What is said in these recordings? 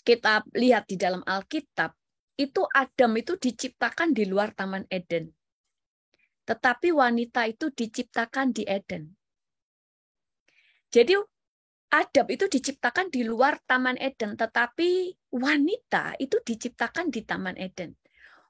kita lihat di dalam Alkitab, itu Adam itu diciptakan di luar Taman Eden. Tetapi wanita itu diciptakan di Eden. Jadi Adam itu diciptakan di luar Taman Eden, tetapi wanita itu diciptakan di Taman Eden.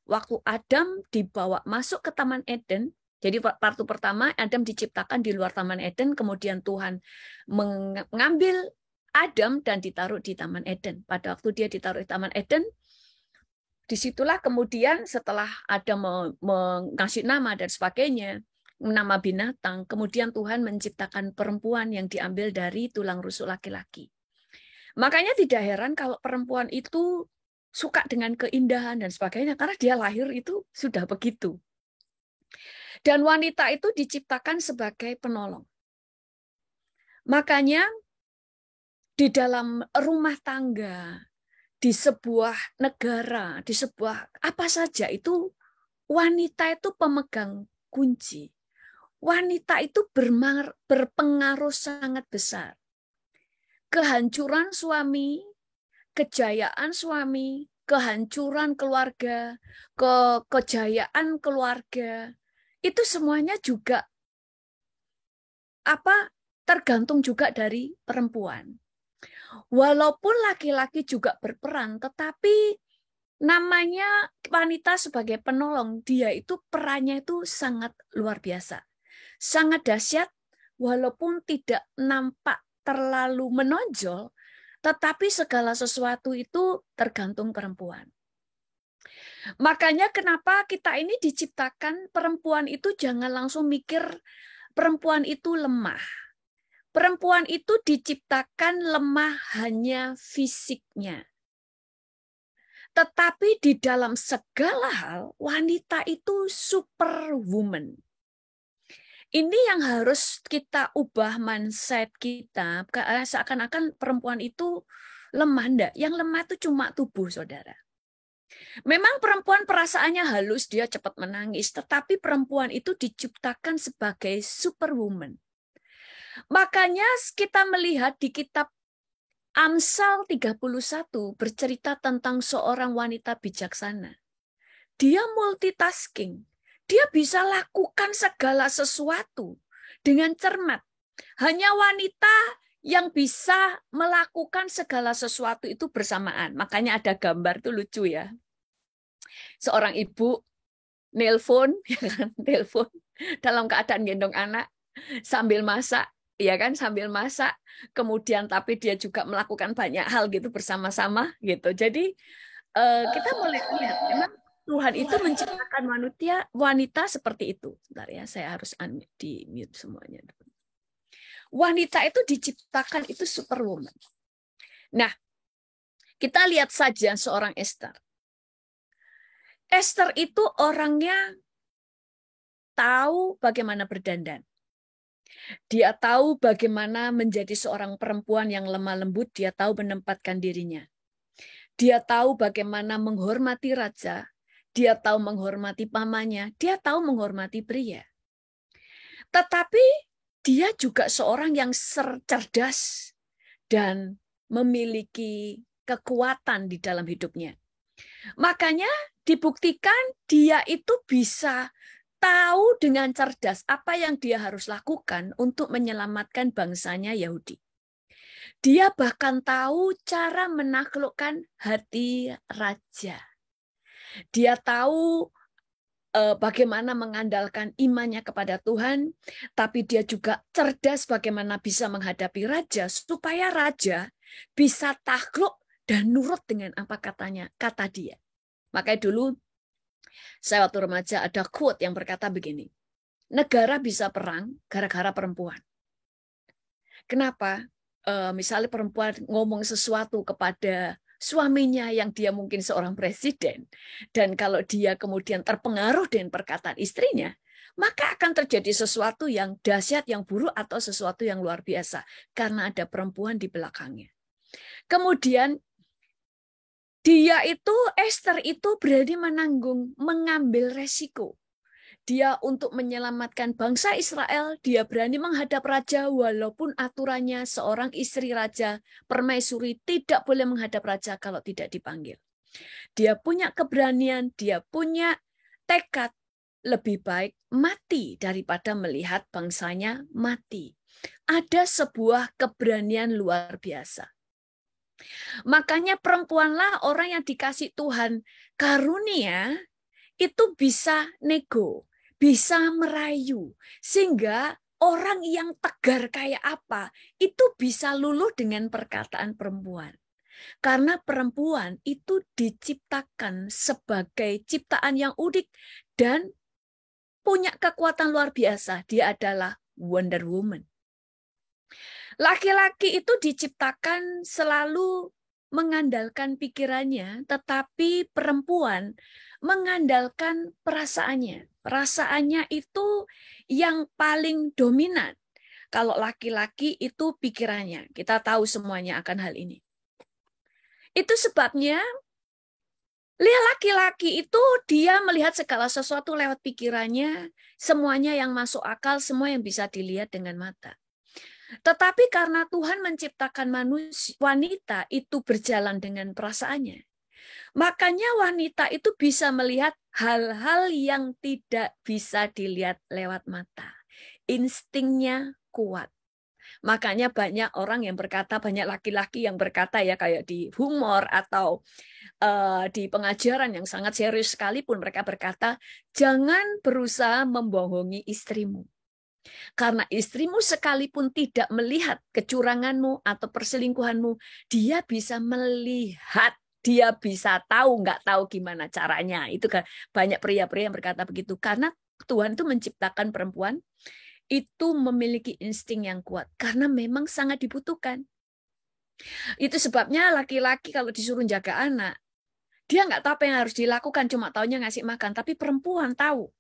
Waktu Adam dibawa masuk ke Taman Eden, jadi waktu pertama Adam diciptakan di luar Taman Eden, kemudian Tuhan mengambil Adam dan ditaruh di Taman Eden. Pada waktu dia ditaruh di Taman Eden, disitulah kemudian setelah Adam mengasih nama dan sebagainya, nama binatang, kemudian Tuhan menciptakan perempuan yang diambil dari tulang rusuk laki-laki. Makanya tidak heran kalau perempuan itu suka dengan keindahan dan sebagainya, karena dia lahir itu sudah begitu. Dan wanita itu diciptakan sebagai penolong. Makanya di dalam rumah tangga, di sebuah negara, di sebuah apa saja itu, wanita itu pemegang kunci. Wanita itu berpengaruh sangat besar. Kehancuran suami, kejayaan suami, kehancuran keluarga, kejayaan keluarga, itu semuanya juga tergantung juga dari perempuan. Walaupun laki-laki juga berperan, tetapi namanya wanita sebagai penolong, dia itu perannya itu sangat luar biasa. Sangat dahsyat, walaupun tidak nampak terlalu menonjol, tetapi segala sesuatu itu tergantung perempuan. Makanya kenapa kita ini diciptakan perempuan itu jangan langsung mikir perempuan itu lemah. Perempuan itu diciptakan lemah hanya fisiknya. Tetapi di dalam segala hal, wanita itu superwoman. Ini yang harus kita ubah mindset kita. Seakan-akan perempuan itu lemah. Enggak. Yang lemah itu cuma tubuh, saudara. Memang perempuan perasaannya halus, dia cepat menangis. Tetapi perempuan itu diciptakan sebagai superwoman. Makanya kita melihat di kitab Amsal 31 bercerita tentang seorang wanita bijaksana. Dia multitasking. Dia bisa lakukan segala sesuatu dengan cermat. Hanya wanita yang bisa melakukan segala sesuatu itu bersamaan. Makanya ada gambar itu lucu ya. Seorang ibu nelpon dalam keadaan gendong anak sambil masak. Ya kan, sambil masak, kemudian tapi dia juga melakukan banyak hal gitu bersama-sama gitu. Jadi kita boleh lihat memang Tuhan itu menciptakan wanita seperti itu. Bentar ya, saya harus di mute semuanya. Wanita itu diciptakan itu superwoman. Nah, kita lihat saja seorang Esther. Esther itu orangnya tahu bagaimana berdandan. Dia tahu bagaimana menjadi seorang perempuan yang lemah lembut, dia tahu menempatkan dirinya. Dia tahu bagaimana menghormati raja, dia tahu menghormati pamannya, dia tahu menghormati pria. Tetapi dia juga seorang yang cerdas dan memiliki kekuatan di dalam hidupnya. Makanya dibuktikan dia itu bisa tahu dengan cerdas apa yang dia harus lakukan untuk menyelamatkan bangsanya Yahudi. Dia bahkan tahu cara menaklukkan hati raja. Dia tahu bagaimana mengandalkan imannya kepada Tuhan, tapi dia juga cerdas bagaimana bisa menghadapi raja supaya raja bisa takluk dan nurut dengan apa kata dia. Makanya dulu saya waktu remaja ada quote yang berkata begini, negara bisa perang gara-gara perempuan. Kenapa? Misalnya perempuan ngomong sesuatu kepada suaminya yang dia mungkin seorang presiden, dan kalau dia kemudian terpengaruh dengan perkataan istrinya, maka akan terjadi sesuatu yang dahsyat, yang buruk, atau sesuatu yang luar biasa, karena ada perempuan di belakangnya. Kemudian Esther itu berani mengambil resiko. Dia untuk menyelamatkan bangsa Israel, dia berani menghadap raja walaupun aturannya seorang istri raja permaisuri tidak boleh menghadap raja kalau tidak dipanggil. Dia punya keberanian, dia punya tekad, lebih baik mati daripada melihat bangsanya mati. Ada sebuah keberanian luar biasa. Makanya perempuanlah orang yang dikasih Tuhan karunia itu bisa nego, bisa merayu. Sehingga orang yang tegar kayak apa, itu bisa luluh dengan perkataan perempuan. Karena perempuan itu diciptakan sebagai ciptaan yang unik dan punya kekuatan luar biasa. Dia adalah Wonder Woman. Laki-laki itu diciptakan selalu mengandalkan pikirannya, tetapi perempuan mengandalkan perasaannya. Perasaannya itu yang paling dominan. Kalau laki-laki itu pikirannya. Kita tahu semuanya akan hal ini. Itu sebabnya laki-laki itu dia melihat segala sesuatu lewat pikirannya, semuanya yang masuk akal, semua yang bisa dilihat dengan mata. Tetapi karena Tuhan menciptakan manusia, wanita itu berjalan dengan perasaannya. Makanya wanita itu bisa melihat hal-hal yang tidak bisa dilihat lewat mata. Instingnya kuat. Makanya banyak orang yang berkata, banyak laki-laki yang berkata ya kayak di humor atau di pengajaran yang sangat serius sekalipun mereka berkata, jangan berusaha membohongi istrimu. Karena istrimu sekalipun tidak melihat kecuranganmu atau perselingkuhanmu, dia bisa melihat, dia bisa tahu, nggak tahu gimana caranya. Itu kan banyak pria-pria yang berkata begitu. Karena Tuhan itu menciptakan perempuan, itu memiliki insting yang kuat. Karena memang sangat dibutuhkan. Itu sebabnya laki-laki kalau disuruh jaga anak, dia nggak tahu apa yang harus dilakukan, cuma taunya ngasih makan. Tapi perempuan tahu.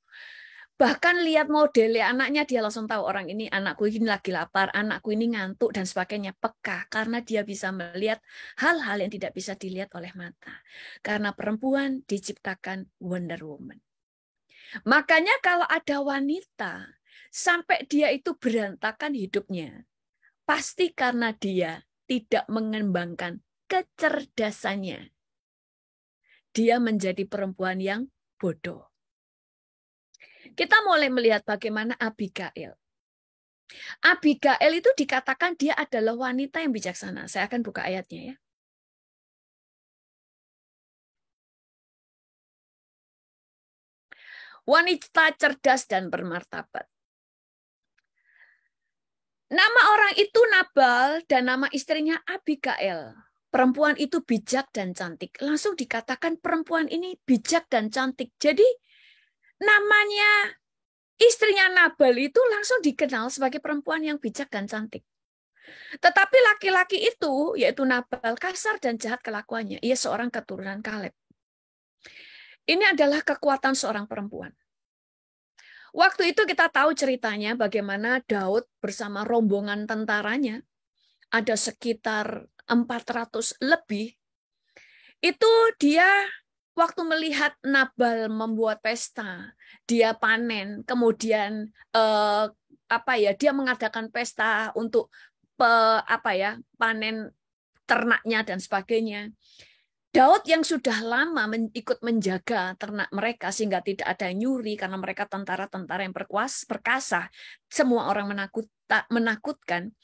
Bahkan lihat modelnya anaknya, dia langsung tahu orang ini, anakku ini lagi lapar, anakku ini ngantuk, dan sebagainya. Peka, karena dia bisa melihat hal-hal yang tidak bisa dilihat oleh mata. Karena perempuan diciptakan Wonder Woman. Makanya kalau ada wanita, sampai dia itu berantakan hidupnya, pasti karena dia tidak mengembangkan kecerdasannya. Dia menjadi perempuan yang bodoh. Kita mulai melihat bagaimana Abigail. Abigail itu dikatakan dia adalah wanita yang bijaksana. Saya akan buka ayatnya ya. Wanita cerdas dan bermartabat. Nama orang itu Nabal dan nama istrinya Abigail. Perempuan itu bijak dan cantik. Langsung dikatakan perempuan ini bijak dan cantik. Jadi namanya istrinya Nabal itu langsung dikenal sebagai perempuan yang bijak dan cantik. Tetapi laki-laki itu, yaitu Nabal, kasar dan jahat kelakuannya. Ia seorang keturunan Kaleb. Ini adalah kekuatan seorang perempuan. Waktu itu kita tahu ceritanya bagaimana Daud bersama rombongan tentaranya, ada sekitar 400 lebih, itu dia waktu melihat Nabal membuat pesta, dia panen, kemudian dia mengadakan pesta untuk panen ternaknya dan sebagainya. Daud yang sudah lama ikut menjaga ternak mereka sehingga tidak ada nyuri karena mereka tentara-tentara yang perkasa, semua orang menakutkan.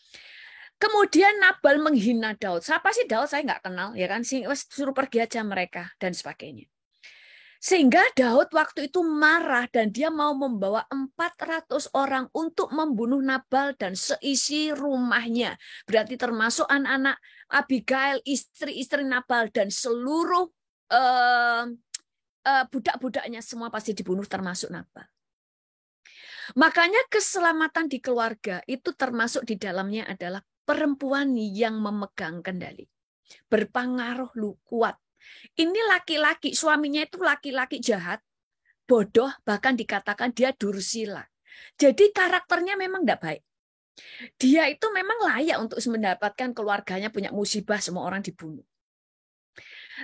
Kemudian Nabal menghina Daud. Siapa sih Daud? Saya nggak kenal, ya kan? Suruh pergi aja mereka dan sebagainya. Sehingga Daud waktu itu marah dan dia mau membawa 400 orang untuk membunuh Nabal dan seisi rumahnya. Berarti termasuk anak-anak Abigail, istri-istri Nabal dan seluruh budak-budaknya semua pasti dibunuh termasuk Nabal. Makanya keselamatan di keluarga itu termasuk di dalamnya adalah perempuan yang memegang kendali. Berpengaruh kuat. Ini laki-laki, suaminya itu laki-laki jahat, bodoh, bahkan dikatakan dia dursila. Jadi karakternya memang tidak baik. Dia itu memang layak untuk mendapatkan keluarganya punya musibah, semua orang dibunuh.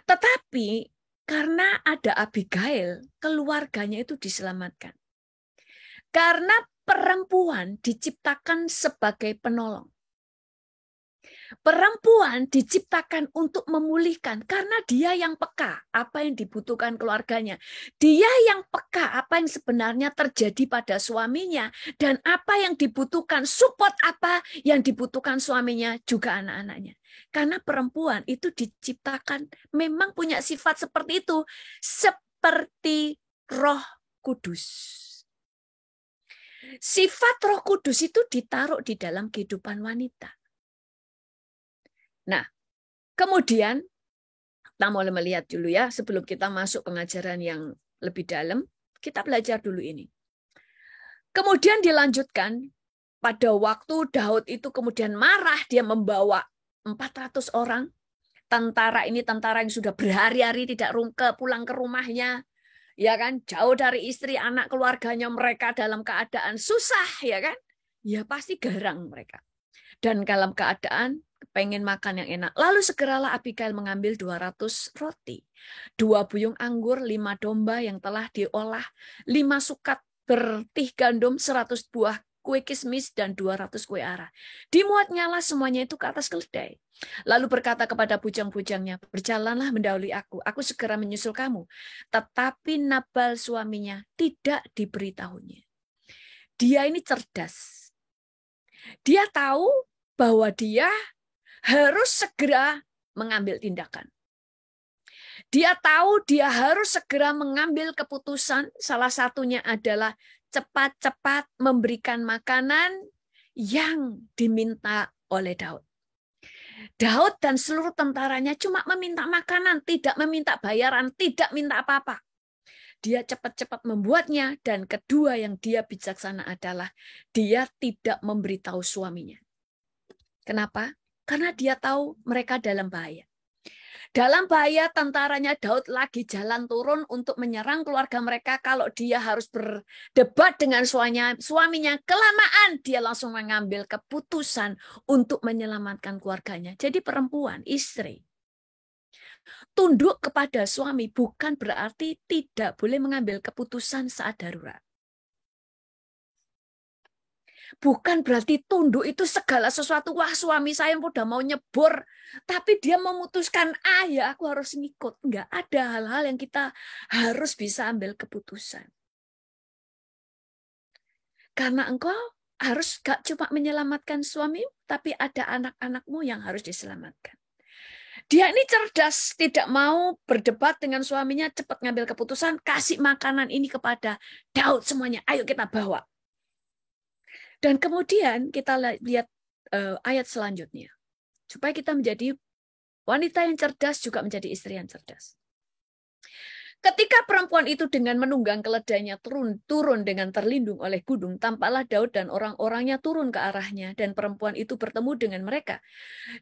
Tetapi karena ada Abigail, keluarganya itu diselamatkan. Karena perempuan diciptakan sebagai penolong. Perempuan diciptakan untuk memulihkan karena dia yang peka apa yang dibutuhkan keluarganya. Dia yang peka apa yang sebenarnya terjadi pada suaminya dan apa yang dibutuhkan, support apa yang dibutuhkan suaminya juga anak-anaknya. Karena perempuan itu diciptakan memang punya sifat seperti itu, seperti Roh Kudus. Sifat Roh Kudus itu ditaruh di dalam kehidupan wanita. Nah, kemudian kita mulai melihat dulu ya, sebelum kita masuk pengajaran yang lebih dalam, kita belajar dulu ini. Kemudian dilanjutkan, pada waktu Daud itu kemudian marah, dia membawa 400 orang. Tentara ini tentara yang sudah berhari-hari tidak pulang ke rumahnya. Ya kan, jauh dari istri, anak, keluarganya, mereka dalam keadaan susah, ya kan? Ya pasti garang mereka. Dan dalam keadaan pengen makan yang enak. Lalu segeralah Abigail mengambil 200 roti, 2 buyung anggur, 5 domba yang telah diolah, 5 sukat bertih gandum, 100 buah kue kismis, dan 200 kue arah. Dimuatnyalah semuanya itu ke atas keledai. Lalu berkata kepada bujang-bujangnya, berjalanlah mendahului aku segera menyusul kamu. Tetapi Nabal suaminya tidak diberitahunya. Dia ini cerdas. Dia tahu bahwa dia harus segera mengambil tindakan. Dia tahu dia harus segera mengambil keputusan. Salah satunya adalah cepat-cepat memberikan makanan yang diminta oleh Daud. Daud dan seluruh tentaranya cuma meminta makanan, tidak meminta bayaran, tidak minta apa-apa. Dia cepat-cepat membuatnya, dan kedua yang dia bijaksana adalah dia tidak memberitahu suaminya. Kenapa? Karena dia tahu mereka dalam bahaya. Dalam bahaya, tentaranya Daud lagi jalan turun untuk menyerang keluarga mereka. Kalau dia harus berdebat dengan suaminya, kelamaan dia langsung mengambil keputusan untuk menyelamatkan keluarganya. Jadi perempuan, istri, tunduk kepada suami bukan berarti tidak boleh mengambil keputusan saat darurat. Bukan berarti tunduk itu segala sesuatu. Wah, suami saya udah mau nyebur, tapi dia memutuskan, ya aku harus ngikut. Enggak ada hal-hal yang kita harus bisa ambil keputusan. Karena engkau harus gak cuma menyelamatkan suami, tapi ada anak-anakmu yang harus diselamatkan. Dia ini cerdas, tidak mau berdebat dengan suaminya, cepat ngambil keputusan, kasih makanan ini kepada Daud semuanya. Ayo kita bawa. Dan kemudian kita lihat ayat selanjutnya. Supaya kita menjadi wanita yang cerdas juga menjadi istri yang cerdas. Ketika perempuan itu dengan menunggang keledainya turun dengan terlindung oleh gunung, tampaklah Daud dan orang-orangnya turun ke arahnya, dan perempuan itu bertemu dengan mereka.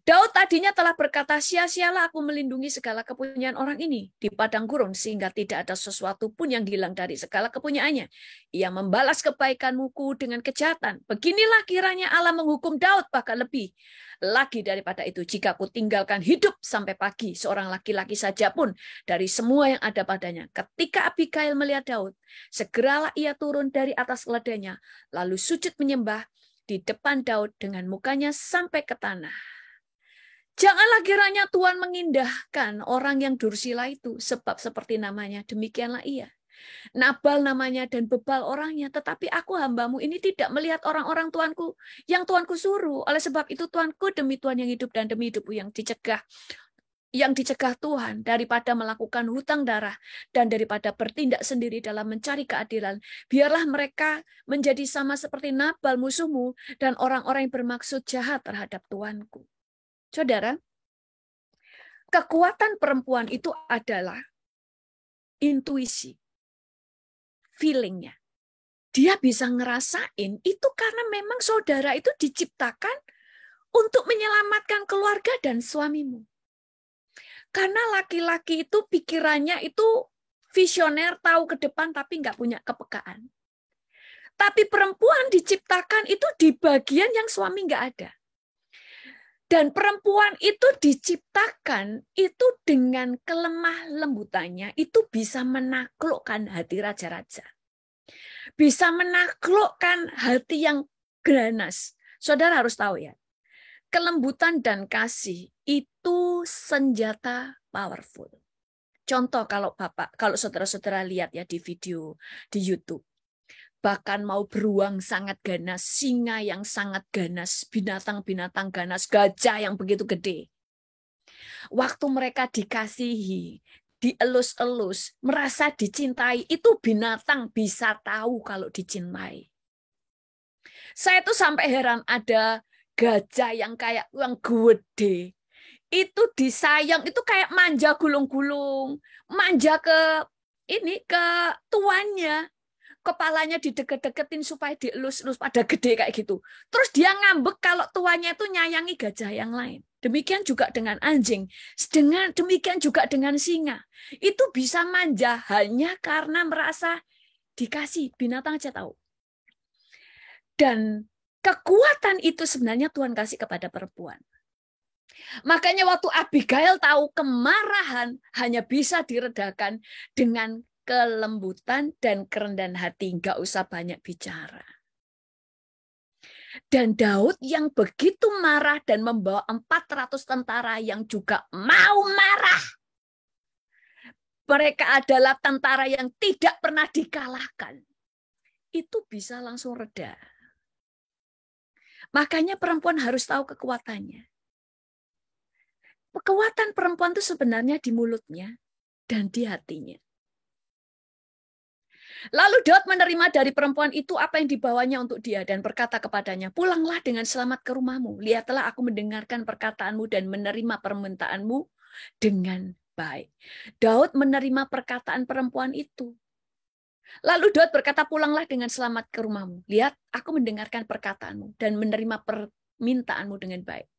Daud tadinya telah berkata, sia-sialah aku melindungi segala kepunyaan orang ini di padang gurun, sehingga tidak ada sesuatu pun yang hilang dari segala kepunyaannya. Ia membalas kebaikanmuku dengan kejahatan. Beginilah kiranya Allah menghukum Daud, bahkan lebih lagi daripada itu, jika aku tinggalkan hidup sampai pagi seorang laki-laki saja pun dari semua yang ada padanya. Ketika Abigail melihat Daud, segeralah ia turun dari atas keledainya, lalu sujud menyembah di depan Daud dengan mukanya sampai ke tanah. Janganlah kiranya Tuhan mengindahkan orang yang dursila itu, sebab seperti namanya demikianlah ia. Nabal namanya dan bebal orangnya, tetapi aku hambamu ini tidak melihat orang-orang Tuanku yang Tuanku suruh. Oleh sebab itu Tuanku, demi Tuhan yang hidup dan demi hidupku yang dicegah Tuhan, daripada melakukan hutang darah dan daripada bertindak sendiri dalam mencari keadilan, biarlah mereka menjadi sama seperti Nabal musuhmu dan orang-orang yang bermaksud jahat terhadap Tuanku. Saudara, kekuatan perempuan itu adalah intuisi, feelingnya. Dia bisa ngerasain itu karena memang saudara itu diciptakan untuk menyelamatkan keluarga dan suamimu. Karena laki-laki itu pikirannya itu visioner, tahu ke depan tapi nggak punya kepekaan. Tapi perempuan diciptakan itu di bagian yang suami nggak ada. Dan perempuan itu diciptakan itu dengan kelemah lembutannya itu bisa menaklukkan hati raja-raja. Bisa menaklukkan hati yang ganas. Saudara harus tahu ya, kelembutan dan kasih itu senjata powerful. Contoh kalau saudara-saudara lihat ya di video di YouTube. Bahkan mau beruang sangat ganas, singa yang sangat ganas, binatang-binatang ganas, gajah yang begitu gede. Waktu mereka dikasihi, dielus-elus, merasa dicintai, itu binatang bisa tahu kalau dicintai. Saya tuh sampai heran, ada gajah yang kayak yang gede. Itu disayang, itu kayak manja gulung-gulung, manja ke tuannya. Kepalanya dideket-deketin supaya dielus-elus, pada gede kayak gitu. Terus dia ngambek kalau tuannya itu nyayangi gajah yang lain. Demikian juga dengan anjing, demikian juga dengan singa. Itu bisa manja hanya karena merasa dikasih, binatang aja tahu. Dan kekuatan itu sebenarnya Tuhan kasih kepada perempuan. Makanya waktu Abigail tahu kemarahan hanya bisa diredakan dengan kelembutan dan kerendahan hati, nggak usah banyak bicara. Dan Daud yang begitu marah dan membawa 400 tentara yang juga mau marah. Mereka adalah tentara yang tidak pernah dikalahkan. Itu bisa langsung reda. Makanya perempuan harus tahu kekuatannya. Kekuatan perempuan itu sebenarnya di mulutnya dan di hatinya. Lalu Daud menerima dari perempuan itu apa yang dibawanya untuk dia dan berkata kepadanya, pulanglah dengan selamat ke rumahmu. Lihatlah aku mendengarkan perkataanmu dan menerima permintaanmu dengan baik. Daud menerima perkataan perempuan itu. Lalu Daud berkata, pulanglah dengan selamat ke rumahmu. Lihat, aku mendengarkan perkataanmu dan menerima permintaanmu dengan baik.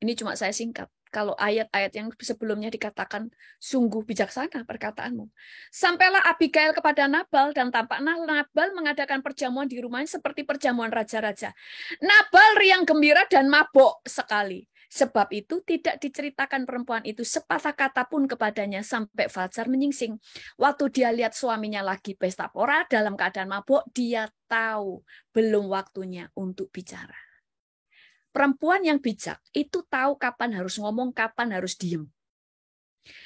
Ini cuma saya singkat. Kalau ayat-ayat yang sebelumnya dikatakan sungguh bijaksana perkataanmu. Sampailah Abigail kepada Nabal dan tampaknya Nabal mengadakan perjamuan di rumahnya seperti perjamuan raja-raja. Nabal riang gembira dan mabok sekali. Sebab itu tidak diceritakan perempuan itu sepatah kata pun kepadanya sampai fajar menyingsing. Waktu dia lihat suaminya lagi pesta pora dalam keadaan mabok, dia tahu belum waktunya untuk bicara. Perempuan yang bijak itu tahu kapan harus ngomong, kapan harus diem.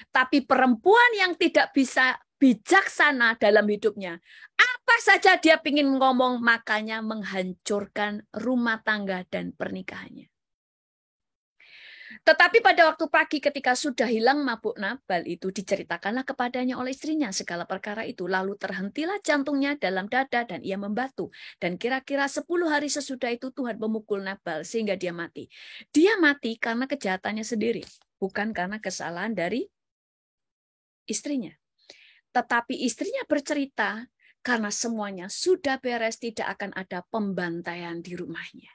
Tapi perempuan yang tidak bisa bijaksana dalam hidupnya, apa saja dia ingin ngomong, makanya menghancurkan rumah tangga dan pernikahannya. Tetapi pada waktu pagi ketika sudah hilang mabuk Nabal itu, diceritakanlah kepadanya oleh istrinya segala perkara itu. Lalu terhentilah jantungnya dalam dada dan ia membatu. Dan kira-kira 10 hari sesudah itu Tuhan memukul Nabal sehingga dia mati. Dia mati karena kejahatannya sendiri, bukan karena kesalahan dari istrinya. Tetapi istrinya bercerita karena semuanya sudah beres, tidak akan ada pembantaian di rumahnya.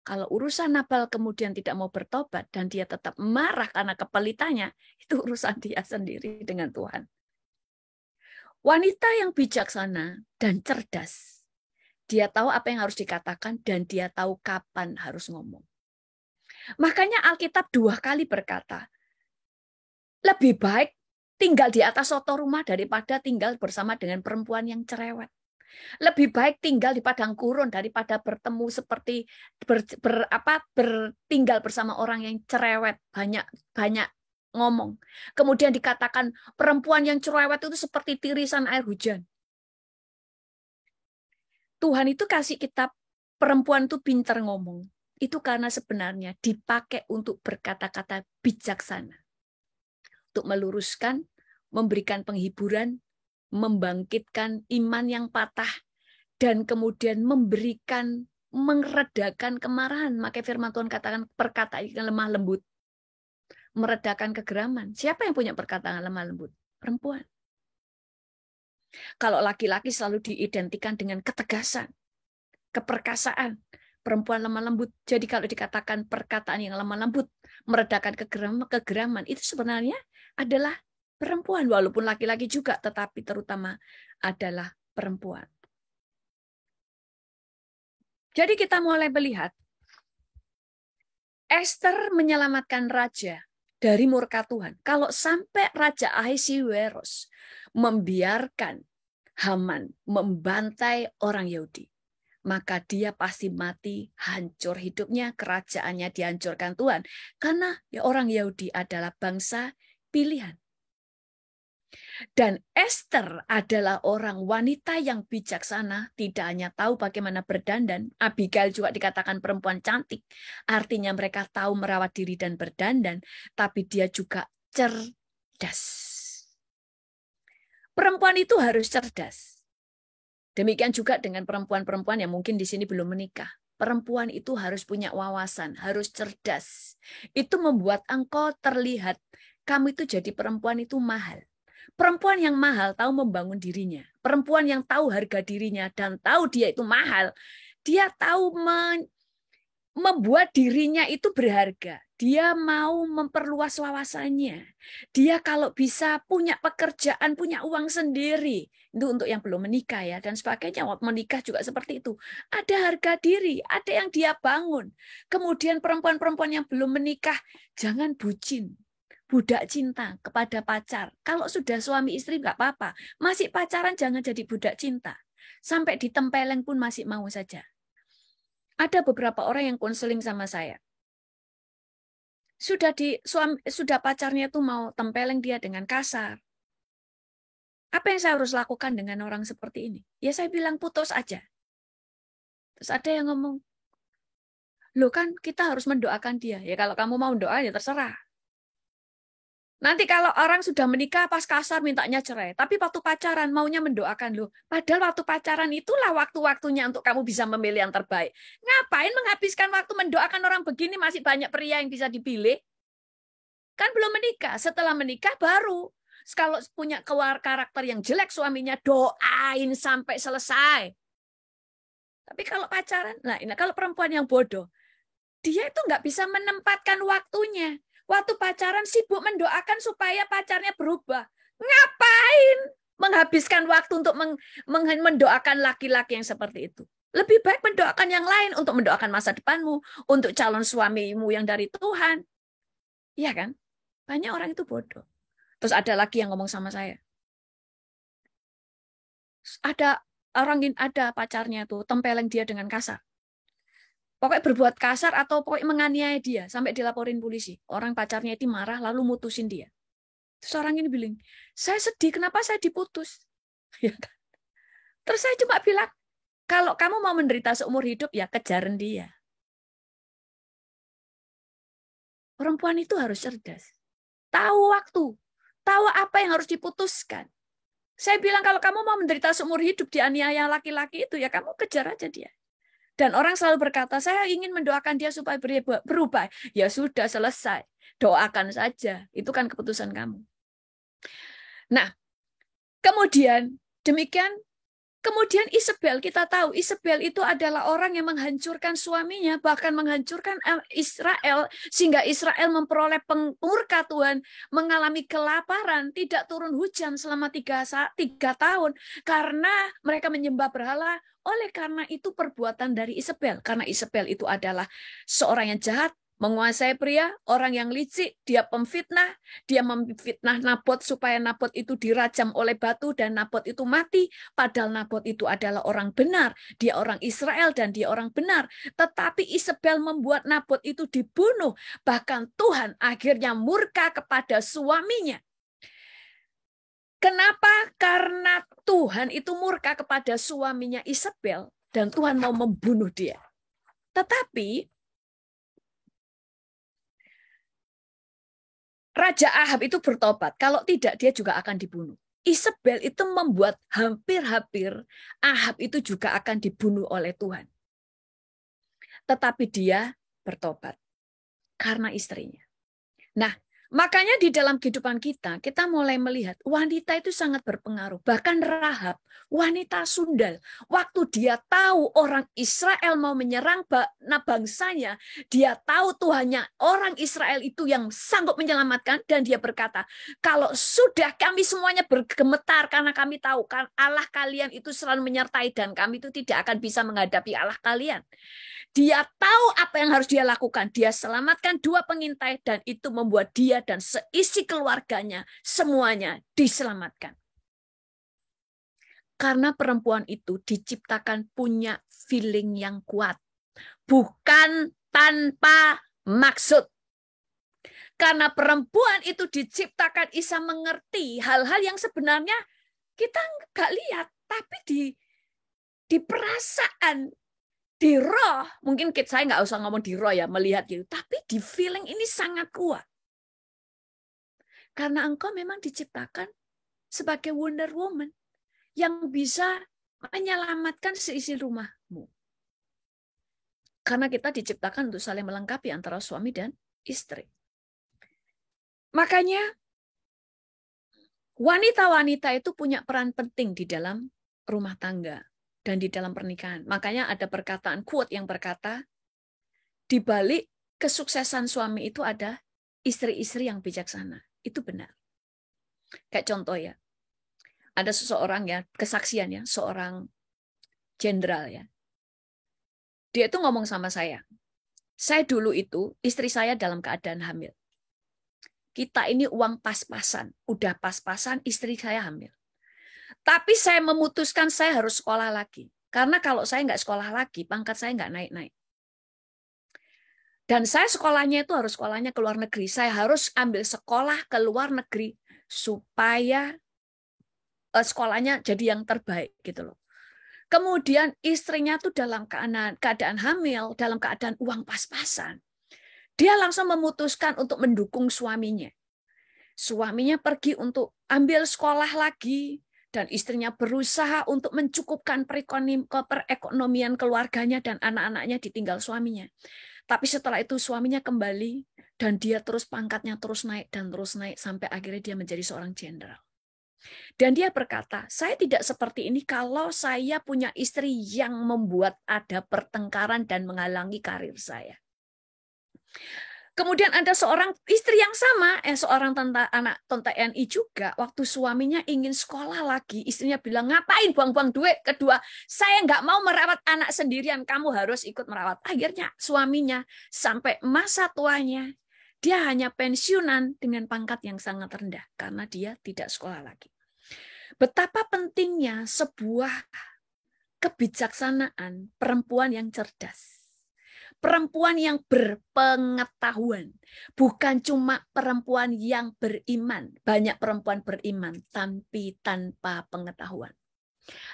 Kalau urusan Nabal kemudian tidak mau bertobat dan dia tetap marah karena kepelitannya, itu urusan dia sendiri dengan Tuhan. Wanita yang bijaksana dan cerdas, dia tahu apa yang harus dikatakan dan dia tahu kapan harus ngomong. Makanya Alkitab 2 kali berkata, lebih baik tinggal di atas soto rumah daripada tinggal bersama dengan perempuan yang cerewet. Lebih baik tinggal di padang gurun daripada bertemu seperti bertinggal bersama orang yang cerewet, banyak ngomong. Kemudian dikatakan perempuan yang cerewet itu seperti tirisan air hujan. Tuhan itu kasih kita perempuan itu pintar ngomong. Itu karena sebenarnya dipakai untuk berkata-kata bijaksana. Untuk meluruskan, memberikan penghiburan, membangkitkan iman yang patah, dan kemudian meredakan kemarahan. Maka firman Tuhan katakan perkataan yang lemah lembut. Meredakan kegeraman. Siapa yang punya perkataan lemah lembut? Perempuan. Kalau laki-laki selalu diidentikan dengan ketegasan, keperkasaan. Perempuan lemah lembut. Jadi kalau dikatakan perkataan yang lemah lembut, meredakan kegeraman, itu sebenarnya adalah perempuan. Walaupun laki-laki juga, tetapi terutama adalah perempuan. Jadi kita mulai melihat Ester menyelamatkan raja dari murka Tuhan. Kalau sampai Raja Ahasiweros membiarkan Haman membantai orang Yahudi, maka dia pasti mati, hancur hidupnya, kerajaannya dihancurkan Tuhan. Karena orang Yahudi adalah bangsa pilihan. Dan Esther adalah orang wanita yang bijaksana, tidak hanya tahu bagaimana berdandan. Abigail juga dikatakan perempuan cantik. Artinya mereka tahu merawat diri dan berdandan, tapi dia juga cerdas. Perempuan itu harus cerdas. Demikian juga dengan perempuan-perempuan yang mungkin di sini belum menikah. Perempuan itu harus punya wawasan, harus cerdas. Itu membuat engkau terlihat, kamu itu jadi perempuan itu mahal. Perempuan yang mahal tahu membangun dirinya. Perempuan yang tahu harga dirinya dan tahu dia itu mahal, dia tahu membuat dirinya itu berharga. Dia mau memperluas wawasannya. Dia kalau bisa punya pekerjaan, punya uang sendiri. Itu untuk yang belum menikah ya dan sebagainya. Menikah juga seperti itu. Ada harga diri, ada yang dia bangun. Kemudian perempuan-perempuan yang belum menikah, jangan bucin. Budak cinta kepada pacar. Kalau sudah suami istri nggak apa-apa. Masih pacaran jangan jadi budak cinta. Sampai ditempeleng pun masih mau saja. Ada beberapa orang yang konseling sama saya. Sudah pacarnya tuh mau tempeleng dia dengan kasar. Apa yang saya harus lakukan dengan orang seperti ini? Ya saya bilang putus aja. Terus ada yang ngomong, loh kan kita harus mendoakan dia. Ya kalau kamu mau doa ya terserah. Nanti kalau orang sudah menikah pas kasar mintanya cerai, tapi waktu pacaran maunya mendoakan loh. Padahal waktu pacaran itulah waktu-waktunya untuk kamu bisa memilih yang terbaik. Ngapain menghabiskan waktu mendoakan orang begini, masih banyak pria yang bisa dipilih? Kan belum menikah. Setelah menikah baru. Kalau punya karakter yang jelek suaminya, doain sampai selesai. Tapi kalau pacaran, nah ini kalau perempuan yang bodoh, dia itu nggak bisa menempatkan waktunya. Waktu pacaran sibuk mendoakan supaya pacarnya berubah. Ngapain menghabiskan waktu untuk mendoakan laki-laki yang seperti itu? Lebih baik mendoakan yang lain untuk mendoakan masa depanmu, untuk calon suamimu yang dari Tuhan. Iya kan? Banyak orang itu bodoh. Terus ada lagi yang ngomong sama saya. Ada pacarnya tuh tempeleng dia dengan kasar. Pokoknya berbuat kasar atau pokoknya menganiaya dia sampai dilaporin polisi. Orang pacarnya itu marah lalu mutusin dia. Terus orang ini bilang, saya sedih kenapa saya diputus. Terus saya cuma bilang, kalau kamu mau menderita seumur hidup ya kejaran dia. Perempuan itu harus cerdas. Tahu waktu, tahu apa yang harus diputuskan. Saya bilang kalau kamu mau menderita seumur hidup dianiaya laki-laki itu ya kamu kejar aja dia. Dan orang selalu berkata, saya ingin mendoakan dia supaya berubah. Ya sudah, selesai. Doakan saja. Itu kan keputusan kamu. Nah, kemudian Isabel, kita tahu Isabel itu adalah orang yang menghancurkan suaminya, bahkan menghancurkan Israel, sehingga Israel memperoleh murka Tuhan, mengalami kelaparan, tidak turun hujan selama 3 tahun, karena mereka menyembah berhala. Oleh karena itu perbuatan dari Isabel, karena Isabel itu adalah seorang yang jahat, menguasai pria, orang yang licik, dia pemfitnah, dia memfitnah Nabot supaya Nabot itu dirajam oleh batu dan Nabot itu mati, padahal Nabot itu adalah orang benar, dia orang Israel dan dia orang benar. Tetapi Isabel membuat Nabot itu dibunuh, bahkan Tuhan akhirnya murka kepada suaminya. Kenapa? Karena Tuhan itu murka kepada suaminya Isabel dan Tuhan mau membunuh dia. Tetapi Raja Ahab itu bertobat. Kalau tidak, dia juga akan dibunuh. Isabel itu membuat hampir-hampir Ahab itu juga akan dibunuh oleh Tuhan. Tetapi dia bertobat karena istrinya. Nah, makanya di dalam kehidupan kita mulai melihat wanita itu sangat berpengaruh. Bahkan Rahab, wanita sundal, waktu dia tahu orang Israel mau menyerang bangsanya, dia tahu Tuhannya orang Israel itu yang sanggup menyelamatkan, dan dia berkata, kalau sudah kami semuanya bergemetar karena kami tahu kan Allah kalian itu selalu menyertai dan kami itu tidak akan bisa menghadapi Allah kalian. Dia tahu apa yang harus dia lakukan. Dia selamatkan 2 pengintai dan itu membuat dia dan seisi keluarganya semuanya diselamatkan. Karena perempuan itu diciptakan punya feeling yang kuat. Bukan tanpa maksud. Karena perempuan itu diciptakan bisa mengerti hal-hal yang sebenarnya kita nggak lihat. Tapi di perasaan, di roh. Mungkin saya nggak usah ngomong di roh ya, melihat gitu. Tapi di feeling ini sangat kuat. Karena engkau memang diciptakan sebagai Wonder Woman yang bisa menyelamatkan seisi rumahmu. Karena kita diciptakan untuk saling melengkapi antara suami dan istri. Makanya wanita-wanita itu punya peran penting di dalam rumah tangga dan di dalam pernikahan. Makanya ada perkataan quote yang berkata, di balik kesuksesan suami itu ada istri-istri yang bijaksana. Itu benar. Kayak contoh ya, ada seseorang ya, kesaksian ya, seorang jenderal ya. Dia itu ngomong sama saya dulu itu istri saya dalam keadaan hamil. Kita ini uang pas-pasan, udah pas-pasan istri saya hamil. Tapi saya memutuskan saya harus sekolah lagi. Karena kalau saya nggak sekolah lagi, pangkat saya nggak naik-naik. Dan saya sekolahnya itu harus sekolahnya ke luar negeri. Saya harus ambil sekolah ke luar negeri supaya sekolahnya jadi yang terbaik gitu loh. Kemudian istrinya tuh dalam keadaan hamil, dalam keadaan uang pas-pasan. Dia langsung memutuskan untuk mendukung suaminya. Suaminya pergi untuk ambil sekolah lagi dan istrinya berusaha untuk mencukupkan perekonomian keluarganya dan anak-anaknya ditinggal suaminya. Tapi setelah itu suaminya kembali dan dia terus pangkatnya terus naik dan terus naik sampai akhirnya dia menjadi seorang jenderal. Dan dia berkata, saya tidak seperti ini kalau saya punya istri yang membuat ada pertengkaran dan menghalangi karir saya. Kemudian ada seorang istri yang sama, seorang anak TNI juga, waktu suaminya ingin sekolah lagi, istrinya bilang, ngapain buang-buang duit? Kedua, saya nggak mau merawat anak sendirian, kamu harus ikut merawat. Akhirnya suaminya sampai masa tuanya, dia hanya pensiunan dengan pangkat yang sangat rendah, karena dia tidak sekolah lagi. Betapa pentingnya sebuah kebijaksanaan perempuan yang cerdas. Perempuan yang berpengetahuan, bukan cuma perempuan yang beriman. Banyak perempuan beriman, tapi tanpa pengetahuan.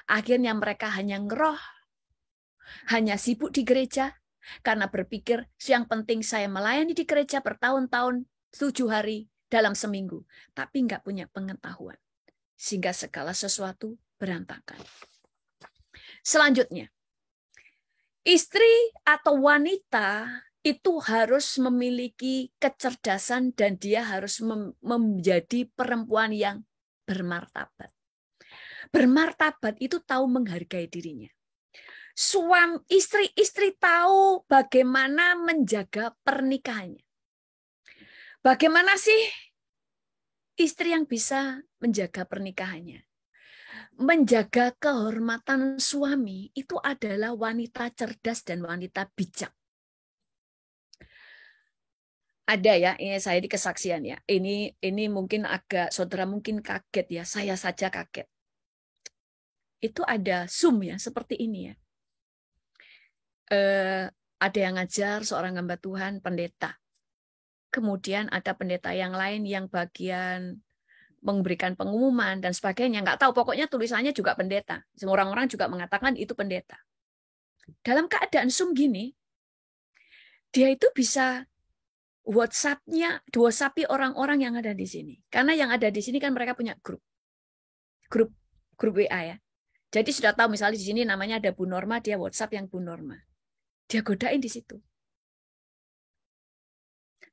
Akhirnya mereka hanya ngeroh, hanya sibuk di gereja, karena berpikir yang penting saya melayani di gereja bertahun-tahun, 7 hari dalam seminggu, tapi nggak punya pengetahuan. Sehingga segala sesuatu berantakan. Selanjutnya, istri atau wanita itu harus memiliki kecerdasan dan dia harus menjadi perempuan yang bermartabat. Bermartabat itu tahu menghargai dirinya. Istri tahu bagaimana menjaga pernikahannya. Bagaimana sih istri yang bisa menjaga pernikahannya? Menjaga kehormatan suami itu adalah wanita cerdas dan wanita bijak. Ada ya, ini saya di kesaksian ya. Ini mungkin agak saudara mungkin kaget ya, saya saja kaget. Itu ada Zoom ya, seperti ini ya. Ada yang ngajar seorang hamba Tuhan, pendeta. Kemudian ada pendeta yang lain yang bagian memberikan pengumuman dan sebagainya. Nggak tahu, pokoknya tulisannya juga pendeta. Semua orang-orang juga mengatakan itu pendeta. Dalam keadaan Zoom gini, dia itu bisa WhatsApp-i orang-orang yang ada di sini. Karena yang ada di sini kan mereka punya grup WA ya. Jadi sudah tahu misalnya di sini namanya ada Bu Norma, dia WhatsApp yang Bu Norma. Dia godain di situ.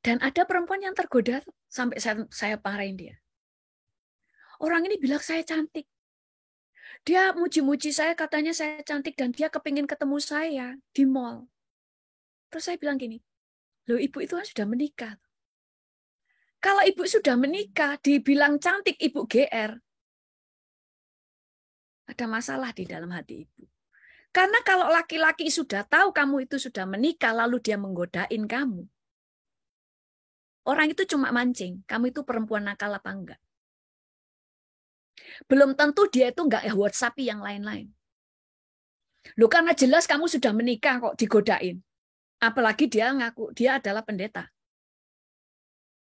Dan ada perempuan yang tergoda sampai saya parahin dia. Orang ini bilang saya cantik. Dia muji-muji saya, katanya saya cantik dan dia kepingin ketemu saya di mall. Terus saya bilang gini, loh ibu itu kan sudah menikah. Kalau ibu sudah menikah, dibilang cantik ibu GR. Ada masalah di dalam hati ibu. Karena kalau laki-laki sudah tahu kamu itu sudah menikah, lalu dia menggodain kamu. Orang itu cuma mancing, kamu itu perempuan nakal apa enggak. Belum tentu dia itu nggak WhatsApp yang lain-lain. Loh, karena jelas kamu sudah menikah kok digodain. Apalagi dia ngaku dia adalah pendeta.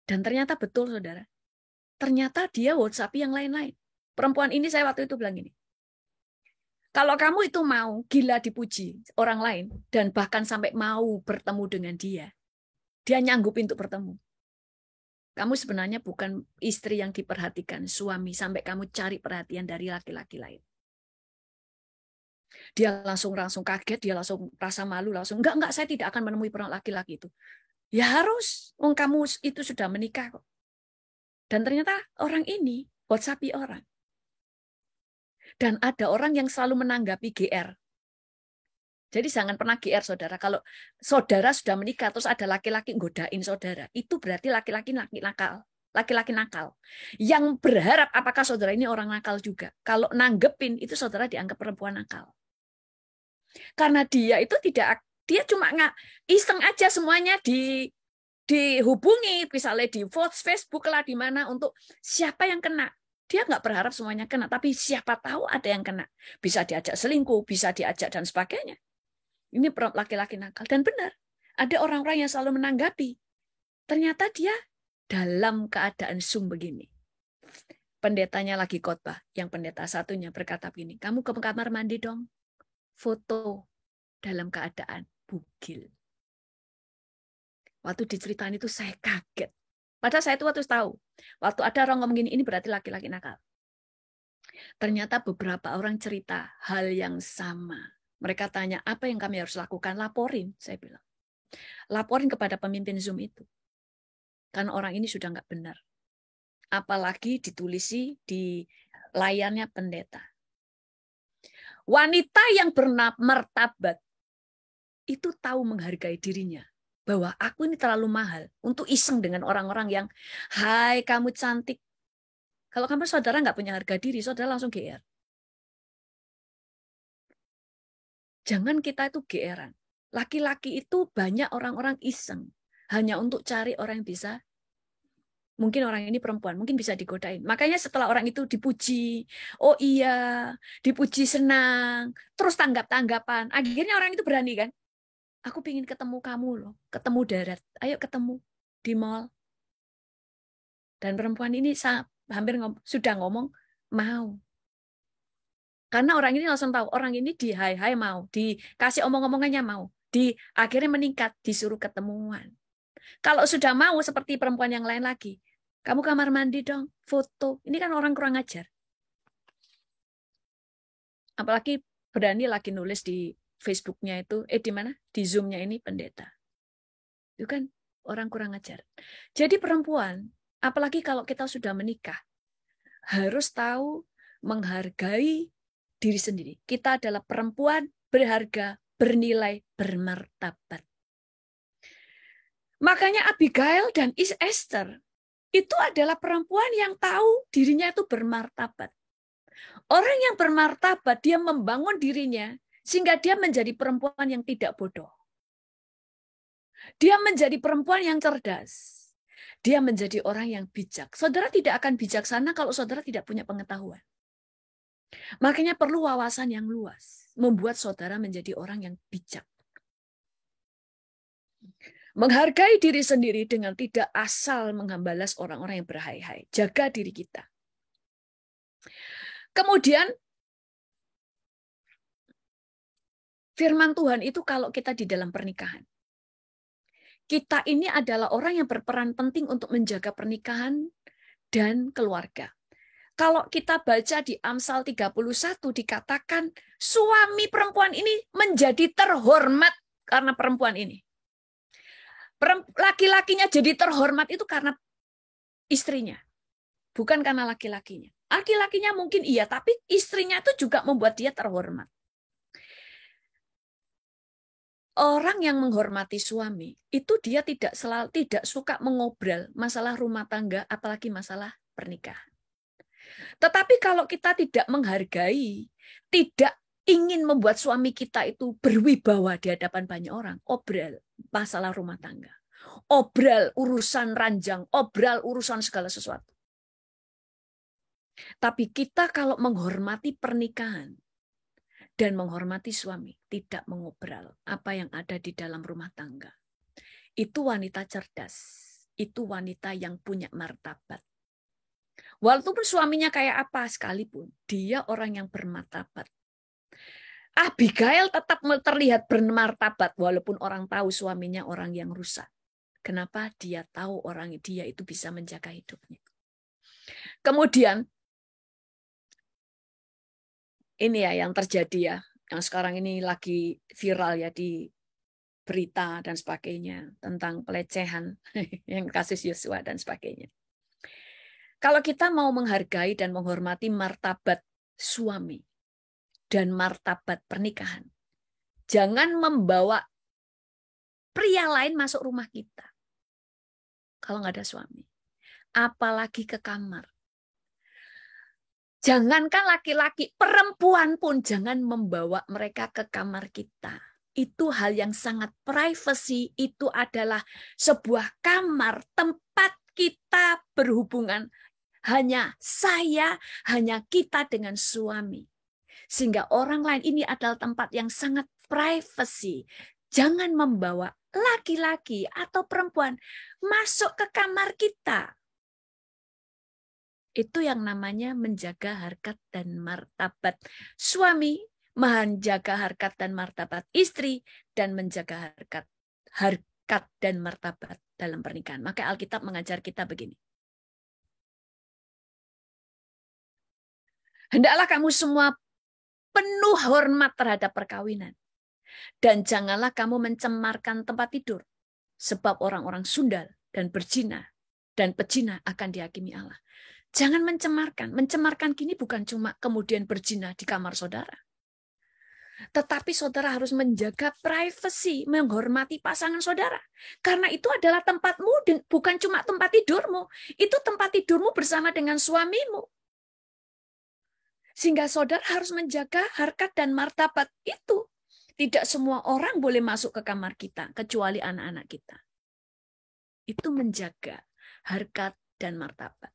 Dan ternyata betul, saudara. Ternyata dia WhatsApp yang lain-lain. Perempuan ini saya waktu itu bilang gini, kalau kamu itu mau gila dipuji orang lain, dan bahkan sampai mau bertemu dengan dia nyanggup untuk bertemu. Kamu sebenarnya bukan istri yang diperhatikan suami, sampai kamu cari perhatian dari laki-laki lain. Dia langsung kaget, dia langsung rasa malu, langsung, enggak, saya tidak akan menemui laki-laki itu. Ya harus, kamu itu sudah menikah kok. Dan ternyata orang ini WhatsApp-i orang. Dan ada orang yang selalu menanggapi GR. Jadi jangan pernah GR, saudara. Kalau saudara sudah menikah, terus ada laki-laki godain saudara, itu berarti laki-laki nakal. Laki-laki nakal. Yang berharap apakah saudara ini orang nakal juga. Kalau nanggepin, itu saudara dianggap perempuan nakal. Karena dia itu dia cuma iseng aja semuanya dihubungi, misalnya di Facebook lah, di mana, untuk siapa yang kena. Dia nggak berharap semuanya kena, tapi siapa tahu ada yang kena. Bisa diajak selingkuh, bisa diajak dan sebagainya. Ini laki-laki nakal. Dan benar, ada orang-orang yang selalu menanggapi. Ternyata dia dalam keadaan Zoom begini. Pendetanya lagi khotbah. Yang pendeta satunya berkata begini, kamu ke kamar mandi dong. Foto dalam keadaan bugil. Waktu diceritain itu saya kaget. Padahal saya itu waktu tahu. Waktu ada orang ngomong gini, ini berarti laki-laki nakal. Ternyata beberapa orang cerita hal yang sama. Mereka tanya, apa yang kami harus lakukan? Laporin, saya bilang. Laporin kepada pemimpin Zoom itu. Karena orang ini sudah nggak benar. Apalagi ditulisi di layarnya pendeta. Wanita yang bermartabat itu tahu menghargai dirinya. Bahwa aku ini terlalu mahal untuk iseng dengan orang-orang yang, hai kamu cantik. Kalau kamu saudara nggak punya harga diri, saudara langsung GR. Jangan kita itu GR-an. Laki-laki itu banyak orang-orang iseng. Hanya untuk cari orang yang bisa, mungkin orang ini perempuan, mungkin bisa digodain. Makanya setelah orang itu dipuji, oh iya, dipuji senang, terus tanggap-tanggapan. Akhirnya orang itu berani kan? Aku pingin ketemu kamu loh, ketemu darat. Ayo ketemu di mall. Dan perempuan ini hampir sudah ngomong, mau. Karena orang ini langsung tahu, orang ini di hai-hai mau, dikasih omong-omongannya mau. Akhirnya meningkat, disuruh ketemuan. Kalau sudah mau seperti perempuan yang lain lagi, kamu kamar mandi dong, foto. Ini kan orang kurang ajar. Apalagi berani lagi nulis di Facebooknya itu, di mana? Di Zoom-nya ini pendeta. Itu kan orang kurang ajar. Jadi perempuan, apalagi kalau kita sudah menikah, harus tahu menghargai diri sendiri. Kita adalah perempuan berharga, bernilai, bermartabat. Makanya Abigail dan Esther itu adalah perempuan yang tahu dirinya itu bermartabat. Orang yang bermartabat, dia membangun dirinya sehingga dia menjadi perempuan yang tidak bodoh. Dia menjadi perempuan yang cerdas. Dia menjadi orang yang bijak. Saudara tidak akan bijaksana kalau saudara tidak punya pengetahuan. Makanya perlu wawasan yang luas. Membuat saudara menjadi orang yang bijak. Menghargai diri sendiri dengan tidak asal menghambalas orang-orang yang berhai-hai. Jaga diri kita. Kemudian, firman Tuhan itu kalau kita di dalam pernikahan. Kita ini adalah orang yang berperan penting untuk menjaga pernikahan dan keluarga. Kalau kita baca di Amsal 31 dikatakan suami perempuan ini menjadi terhormat karena perempuan ini. Laki-lakinya jadi terhormat itu karena istrinya. Bukan karena laki-lakinya. Laki-lakinya mungkin iya, tapi istrinya itu juga membuat dia terhormat. Orang yang menghormati suami, itu dia tidak suka mengobrol masalah rumah tangga, apalagi masalah pernikahan. Tetapi kalau kita tidak menghargai, tidak ingin membuat suami kita itu berwibawa di hadapan banyak orang, obrol masalah rumah tangga, obrol urusan ranjang, obrol urusan segala sesuatu. Tapi kita kalau menghormati pernikahan dan menghormati suami, tidak mengobral apa yang ada di dalam rumah tangga. Itu wanita cerdas. Itu wanita yang punya martabat. Walaupun suaminya kayak apa sekalipun, dia orang yang bermartabat. Abigail tetap terlihat bermartabat walaupun orang tahu suaminya orang yang rusak. Kenapa? Dia tahu orang dia itu bisa menjaga hidupnya. Kemudian, ini ya yang terjadi ya, yang sekarang ini lagi viral ya di berita dan sebagainya tentang pelecehan yang kasus Yosua dan sebagainya. Kalau kita mau menghargai dan menghormati martabat suami dan martabat pernikahan, jangan membawa pria lain masuk rumah kita kalau nggak ada suami. Apalagi ke kamar. Jangankan laki-laki, perempuan pun jangan membawa mereka ke kamar kita. Itu hal yang sangat privacy, itu adalah sebuah kamar tempat kita berhubungan. Hanya saya, hanya kita dengan suami. Sehingga orang lain ini adalah tempat yang sangat privacy. Jangan membawa laki-laki atau perempuan masuk ke kamar kita. Itu yang namanya menjaga harkat dan martabat suami, menjaga harkat dan martabat istri, dan menjaga harkat dan martabat dalam pernikahan. Maka Alkitab mengajar kita begini. Hendaklah kamu semua penuh hormat terhadap perkawinan. Dan janganlah kamu mencemarkan tempat tidur. Sebab orang-orang sundal dan berzina dan pezina akan dihakimi Allah. Jangan mencemarkan. Mencemarkan kini bukan cuma kemudian berzina di kamar saudara. Tetapi saudara harus menjaga privasi, menghormati pasangan saudara. Karena itu adalah tempatmu, bukan cuma tempat tidurmu. Itu tempat tidurmu bersama dengan suamimu. Sehingga saudara harus menjaga harkat dan martabat itu. Tidak semua orang boleh masuk ke kamar kita, kecuali anak-anak kita. Itu menjaga harkat dan martabat.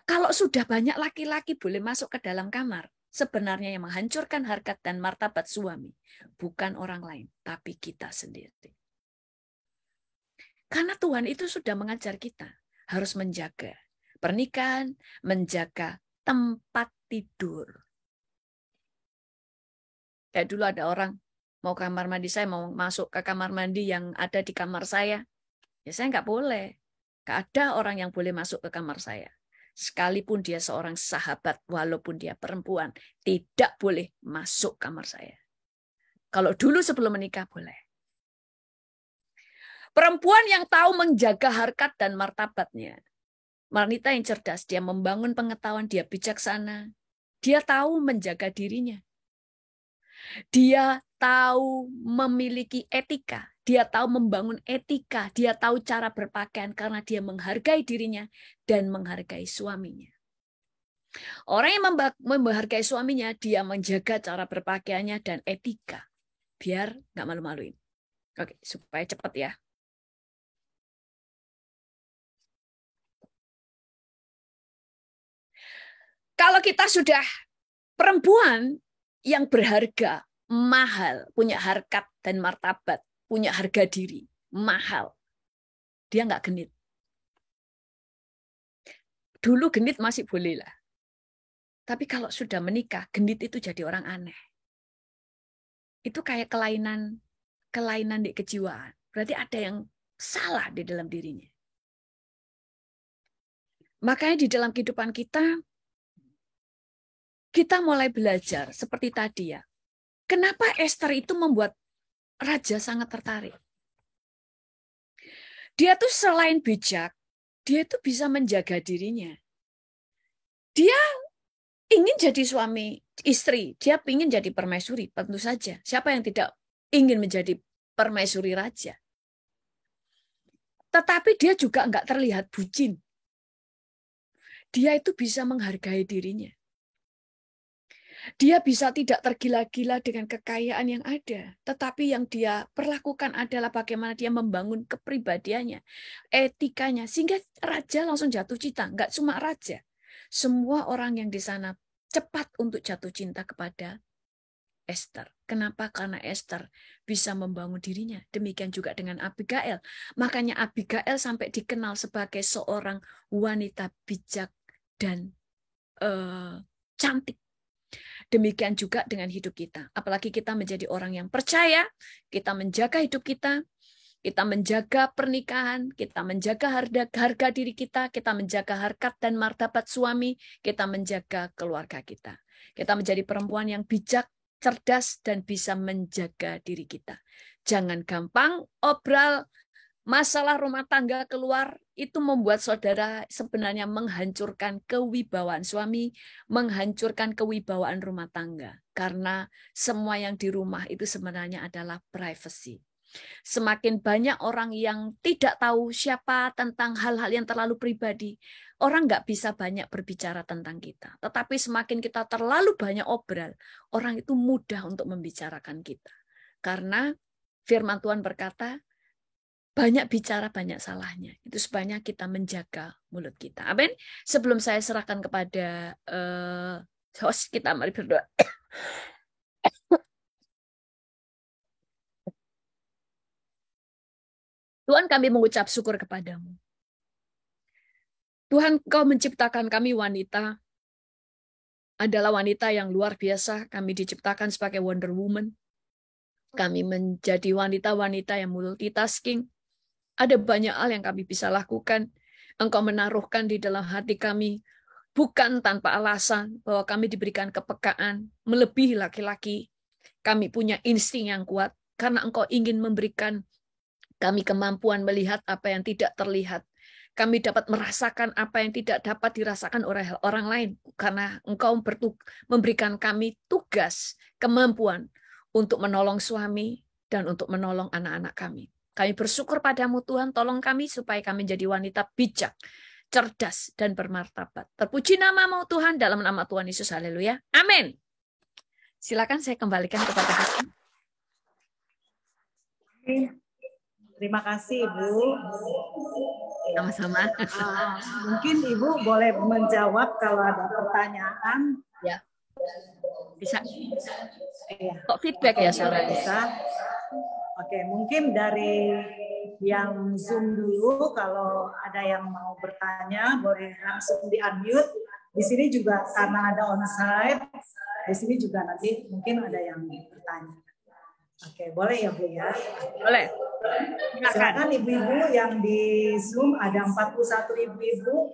Kalau sudah banyak laki-laki boleh masuk ke dalam kamar, sebenarnya yang menghancurkan harkat dan martabat suami, bukan orang lain, tapi kita sendiri. Karena Tuhan itu sudah mengajar kita, harus menjaga pernikahan, menjaga tempat tidur. Kayak dulu ada orang mau kamar mandi, saya mau masuk ke kamar mandi yang ada di kamar saya. Ya saya nggak boleh. Nggak ada orang yang boleh masuk ke kamar saya. Sekalipun dia seorang sahabat, walaupun dia perempuan, tidak boleh masuk kamar saya. Kalau dulu sebelum menikah boleh. Perempuan yang tahu menjaga harkat dan martabatnya. Wanita yang cerdas, dia membangun pengetahuan, dia bijaksana. Dia tahu menjaga dirinya. Dia tahu memiliki etika. Dia tahu membangun etika. Dia tahu cara berpakaian karena dia menghargai dirinya dan menghargai suaminya. Orang yang menghargai suaminya, dia menjaga cara berpakaiannya dan etika. Biar nggak malu-maluin. Oke, supaya cepat ya. Kalau kita sudah perempuan yang berharga, mahal, punya harkat dan martabat, punya harga diri, mahal, dia nggak genit. Dulu genit masih boleh lah. Tapi kalau sudah menikah, genit itu jadi orang aneh. Itu kayak kelainan di kejiwaan. Berarti ada yang salah di dalam dirinya. Makanya di dalam kehidupan kita mulai belajar seperti tadi ya. Kenapa Esther itu membuat raja sangat tertarik? Dia tuh selain bijak, dia tuh bisa menjaga dirinya. Dia ingin jadi suami istri, dia ingin jadi permaisuri, tentu saja. Siapa yang tidak ingin menjadi permaisuri raja? Tetapi dia juga nggak terlihat bucin. Dia itu bisa menghargai dirinya. Dia bisa tidak tergila-gila dengan kekayaan yang ada. Tetapi yang dia perlakukan adalah bagaimana dia membangun kepribadiannya, etikanya. Sehingga raja langsung jatuh cinta. Nggak cuma raja. Semua orang yang di sana cepat untuk jatuh cinta kepada Esther. Kenapa? Karena Esther bisa membangun dirinya. Demikian juga dengan Abigail. Makanya Abigail sampai dikenal sebagai seorang wanita bijak dan cantik. Demikian juga dengan hidup kita. Apalagi kita menjadi orang yang percaya, kita menjaga hidup kita menjaga pernikahan, kita menjaga harga diri kita menjaga harkat dan martabat suami, kita menjaga keluarga kita. Kita menjadi perempuan yang bijak, cerdas, dan bisa menjaga diri kita. Jangan gampang obral masalah rumah tangga keluar, itu membuat saudara sebenarnya menghancurkan kewibawaan suami, menghancurkan kewibawaan rumah tangga. Karena semua yang di rumah itu sebenarnya adalah privacy. Semakin banyak orang yang tidak tahu siapa tentang hal-hal yang terlalu pribadi, orang nggak bisa banyak berbicara tentang kita. Tetapi semakin kita terlalu banyak obral, orang itu mudah untuk membicarakan kita. Karena firman Tuhan berkata, banyak bicara, banyak salahnya. Itu sebabnya kita menjaga mulut kita. Amin. Sebelum saya serahkan kepada host kita, mari berdoa. Tuhan, kami mengucap syukur kepadamu. Tuhan, Kau menciptakan kami wanita, adalah wanita yang luar biasa. Kami diciptakan sebagai Wonder Woman. Kami menjadi wanita-wanita yang multitasking. Ada banyak hal yang kami bisa lakukan. Engkau menaruhkan di dalam hati kami, bukan tanpa alasan, bahwa kami diberikan kepekaan, melebihi laki-laki. Kami punya insting yang kuat, karena Engkau ingin memberikan kami kemampuan melihat apa yang tidak terlihat. Kami dapat merasakan apa yang tidak dapat dirasakan oleh orang lain. Karena Engkau memberikan kami tugas, kemampuan untuk menolong suami dan untuk menolong anak-anak kami. Kami bersyukur padamu Tuhan, tolong kami supaya kami menjadi wanita bijak, cerdas, dan bermartabat. Terpuji namamu Tuhan, dalam nama Tuhan Yesus. Haleluya. Amin. Silakan saya kembalikan kepada Hakim. Terima kasih, Ibu. Sama-sama. Mungkin Ibu boleh menjawab kalau ada pertanyaan. Ya. Bisa. Iya. Kok feedback ya suara? Bisa. Oke, mungkin dari yang Zoom dulu, kalau ada yang mau bertanya, boleh langsung di-unmute. Di sini juga karena ada onsite, di sini juga nanti mungkin ada yang bertanya. Oke, boleh ya Bu ya? Boleh. Silakan ibu-ibu yang di Zoom, ada 41 ibu-ibu.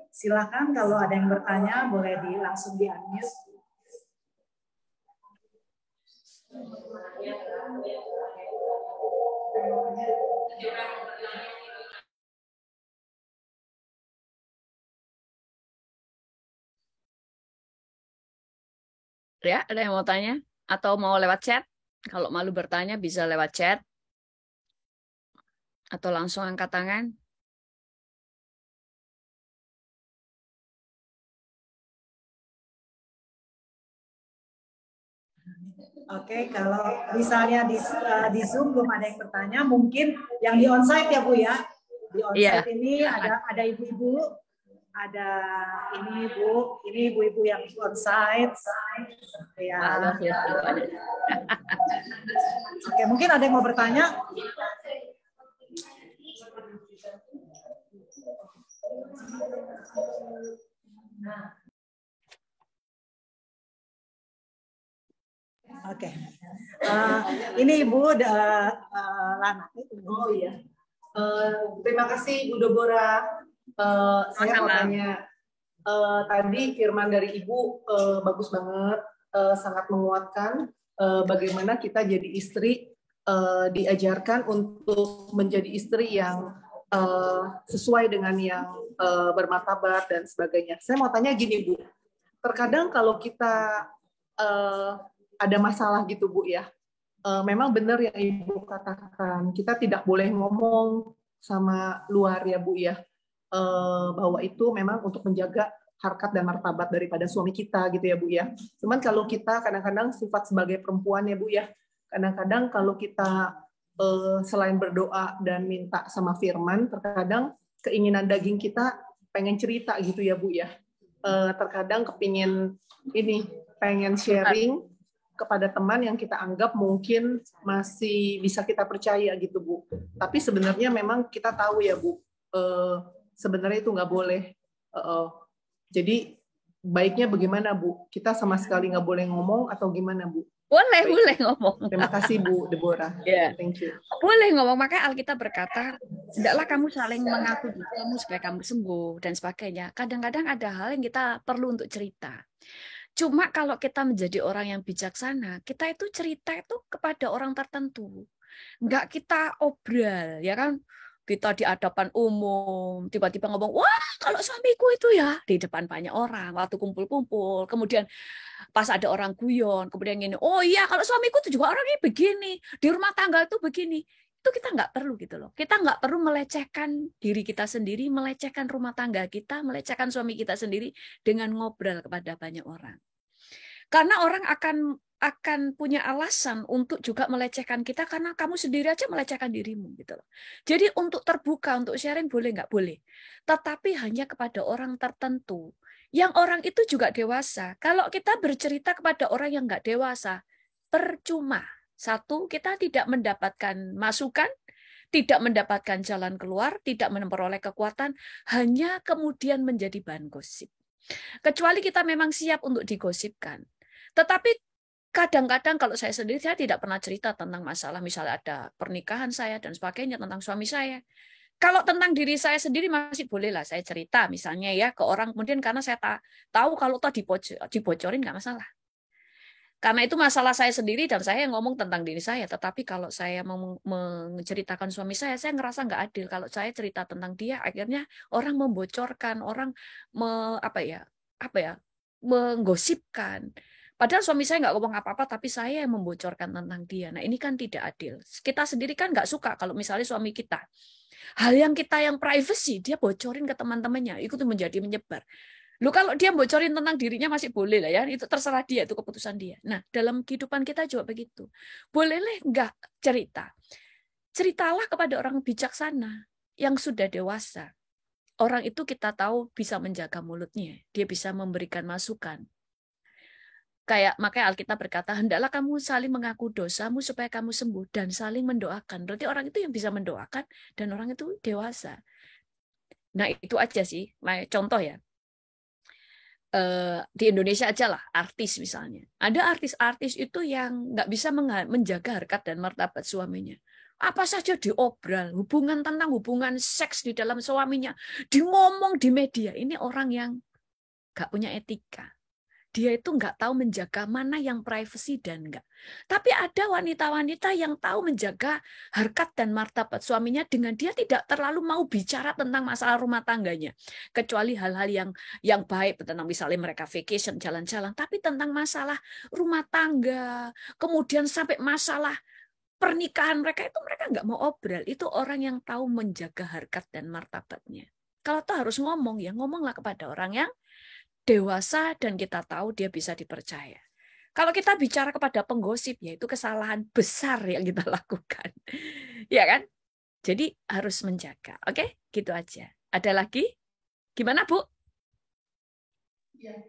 Silakan kalau ada yang bertanya boleh langsung di-unmute. Ya, ada yang mau tanya atau mau lewat chat? Kalau malu bertanya bisa lewat chat atau langsung angkat tangan. Oke, kalau misalnya di Zoom belum ada yang bertanya, mungkin yang di onsite ya Bu ya. Di onsite ini ada ibu-ibu, ada ini Bu, ini ibu-ibu yang onsite. Ya. Oke, mungkin ada yang mau bertanya? Oke, ini Ibu Lana. Oh iya, terima kasih Bu Dobora. Saya mau tanya, tadi firman dari Ibu bagus banget, sangat menguatkan. Bagaimana kita jadi istri, diajarkan untuk menjadi istri yang sesuai dengan yang bermartabat dan sebagainya. Saya mau tanya gini Bu, terkadang kalau kita ada masalah gitu Bu ya, memang benar yang Ibu katakan, kita tidak boleh ngomong sama luar ya Bu ya, bahwa itu memang untuk menjaga harkat dan martabat daripada suami kita gitu ya Bu ya. Cuman kalau kita kadang-kadang sifat sebagai perempuan ya Bu ya, kadang-kadang kalau kita selain berdoa dan minta sama firman, terkadang keinginan daging kita pengen cerita gitu ya Bu ya. terkadang pengen sharing kepada teman yang kita anggap mungkin masih bisa kita percaya gitu Bu. Tapi sebenarnya memang kita tahu ya Bu, sebenarnya itu nggak boleh. Jadi baiknya bagaimana Bu? Kita sama sekali nggak boleh ngomong atau gimana Bu? Boleh ngomong. Terima kasih Bu Deborah. Yeah. Thank you. Boleh ngomong, makanya Alkitab berkata, hendaklah kamu saling mengaku dosamu supaya kamu sembuh dan sebagainya. Kadang-kadang ada hal yang kita perlu untuk cerita. Cuma kalau kita menjadi orang yang bijaksana, kita itu cerita itu kepada orang tertentu. Enggak kita obral, ya kan? Kita di hadapan umum, tiba-tiba ngomong, wah kalau suamiku itu ya, di depan banyak orang, waktu kumpul-kumpul. Kemudian pas ada orang guyon, kemudian gini, oh iya kalau suamiku itu juga orangnya begini, di rumah tangga itu begini. Itu kita nggak perlu gitu loh. Kita nggak perlu melecehkan diri kita sendiri, melecehkan rumah tangga kita, melecehkan suami kita sendiri dengan ngobrol kepada banyak orang. Karena orang akan punya alasan untuk juga melecehkan kita karena kamu sendiri aja melecehkan dirimu gitu loh. Jadi untuk terbuka, untuk sharing boleh nggak? Boleh. Tetapi hanya kepada orang tertentu. Yang orang itu juga dewasa. Kalau kita bercerita kepada orang yang nggak dewasa, percuma. Satu, kita tidak mendapatkan masukan, tidak mendapatkan jalan keluar, tidak memperoleh kekuatan, hanya kemudian menjadi bahan gosip. Kecuali kita memang siap untuk digosipkan. Tetapi kadang-kadang kalau saya sendiri, saya tidak pernah cerita tentang masalah, misalnya ada pernikahan saya dan sebagainya, tentang suami saya. Kalau tentang diri saya sendiri masih bolehlah saya cerita, misalnya ya ke orang, kemudian karena saya tahu kalau toh dibocorin nggak masalah. Karena itu masalah saya sendiri dan saya ngomong tentang diri saya. Tetapi kalau saya menceritakan suami saya ngerasa nggak adil. Kalau saya cerita tentang dia, akhirnya orang membocorkan, orang menggosipkan. Padahal suami saya nggak ngomong apa-apa, tapi saya yang membocorkan tentang dia. Nah ini kan tidak adil. Kita sendiri kan nggak suka kalau misalnya suami kita, hal yang kita yang privacy, dia bocorin ke teman-temannya, itu tuh menjadi menyebar. Lu kalau dia bocorin tentang dirinya masih boleh lah ya, itu terserah dia, itu keputusan dia. Nah dalam kehidupan kita juga begitu. Bolehlah nggak cerita? Ceritalah kepada orang bijaksana yang sudah dewasa. Orang itu kita tahu bisa menjaga mulutnya, dia bisa memberikan masukan. Kayak makanya Alkitab berkata, hendaklah kamu saling mengaku dosamu supaya kamu sembuh dan saling mendoakan. Berarti orang itu yang bisa mendoakan dan orang itu dewasa. Nah itu aja sih, contoh ya. Di Indonesia aja lah, artis misalnya. Ada artis-artis itu yang nggak bisa menjaga harkat dan martabat suaminya. Apa saja diobral, tentang hubungan seks di dalam suaminya, ngomong di media. Ini orang yang nggak punya etika. Dia itu nggak tahu menjaga mana yang privacy dan enggak. Tapi ada wanita-wanita yang tahu menjaga harkat dan martabat suaminya dengan dia tidak terlalu mau bicara tentang masalah rumah tangganya. Kecuali hal-hal yang baik, tentang misalnya mereka vacation, jalan-jalan. Tapi tentang masalah rumah tangga, kemudian sampai masalah pernikahan mereka itu mereka nggak mau obrol. Itu orang yang tahu menjaga harkat dan martabatnya. Kalau tuh harus ngomong, ya ngomonglah kepada orang yang dewasa dan kita tahu dia bisa dipercaya. Kalau kita bicara kepada penggosip, ya itu kesalahan besar yang kita lakukan. Ya kan? Jadi harus menjaga. Oke? Gitu aja. Ada lagi? Gimana, Bu? Ya.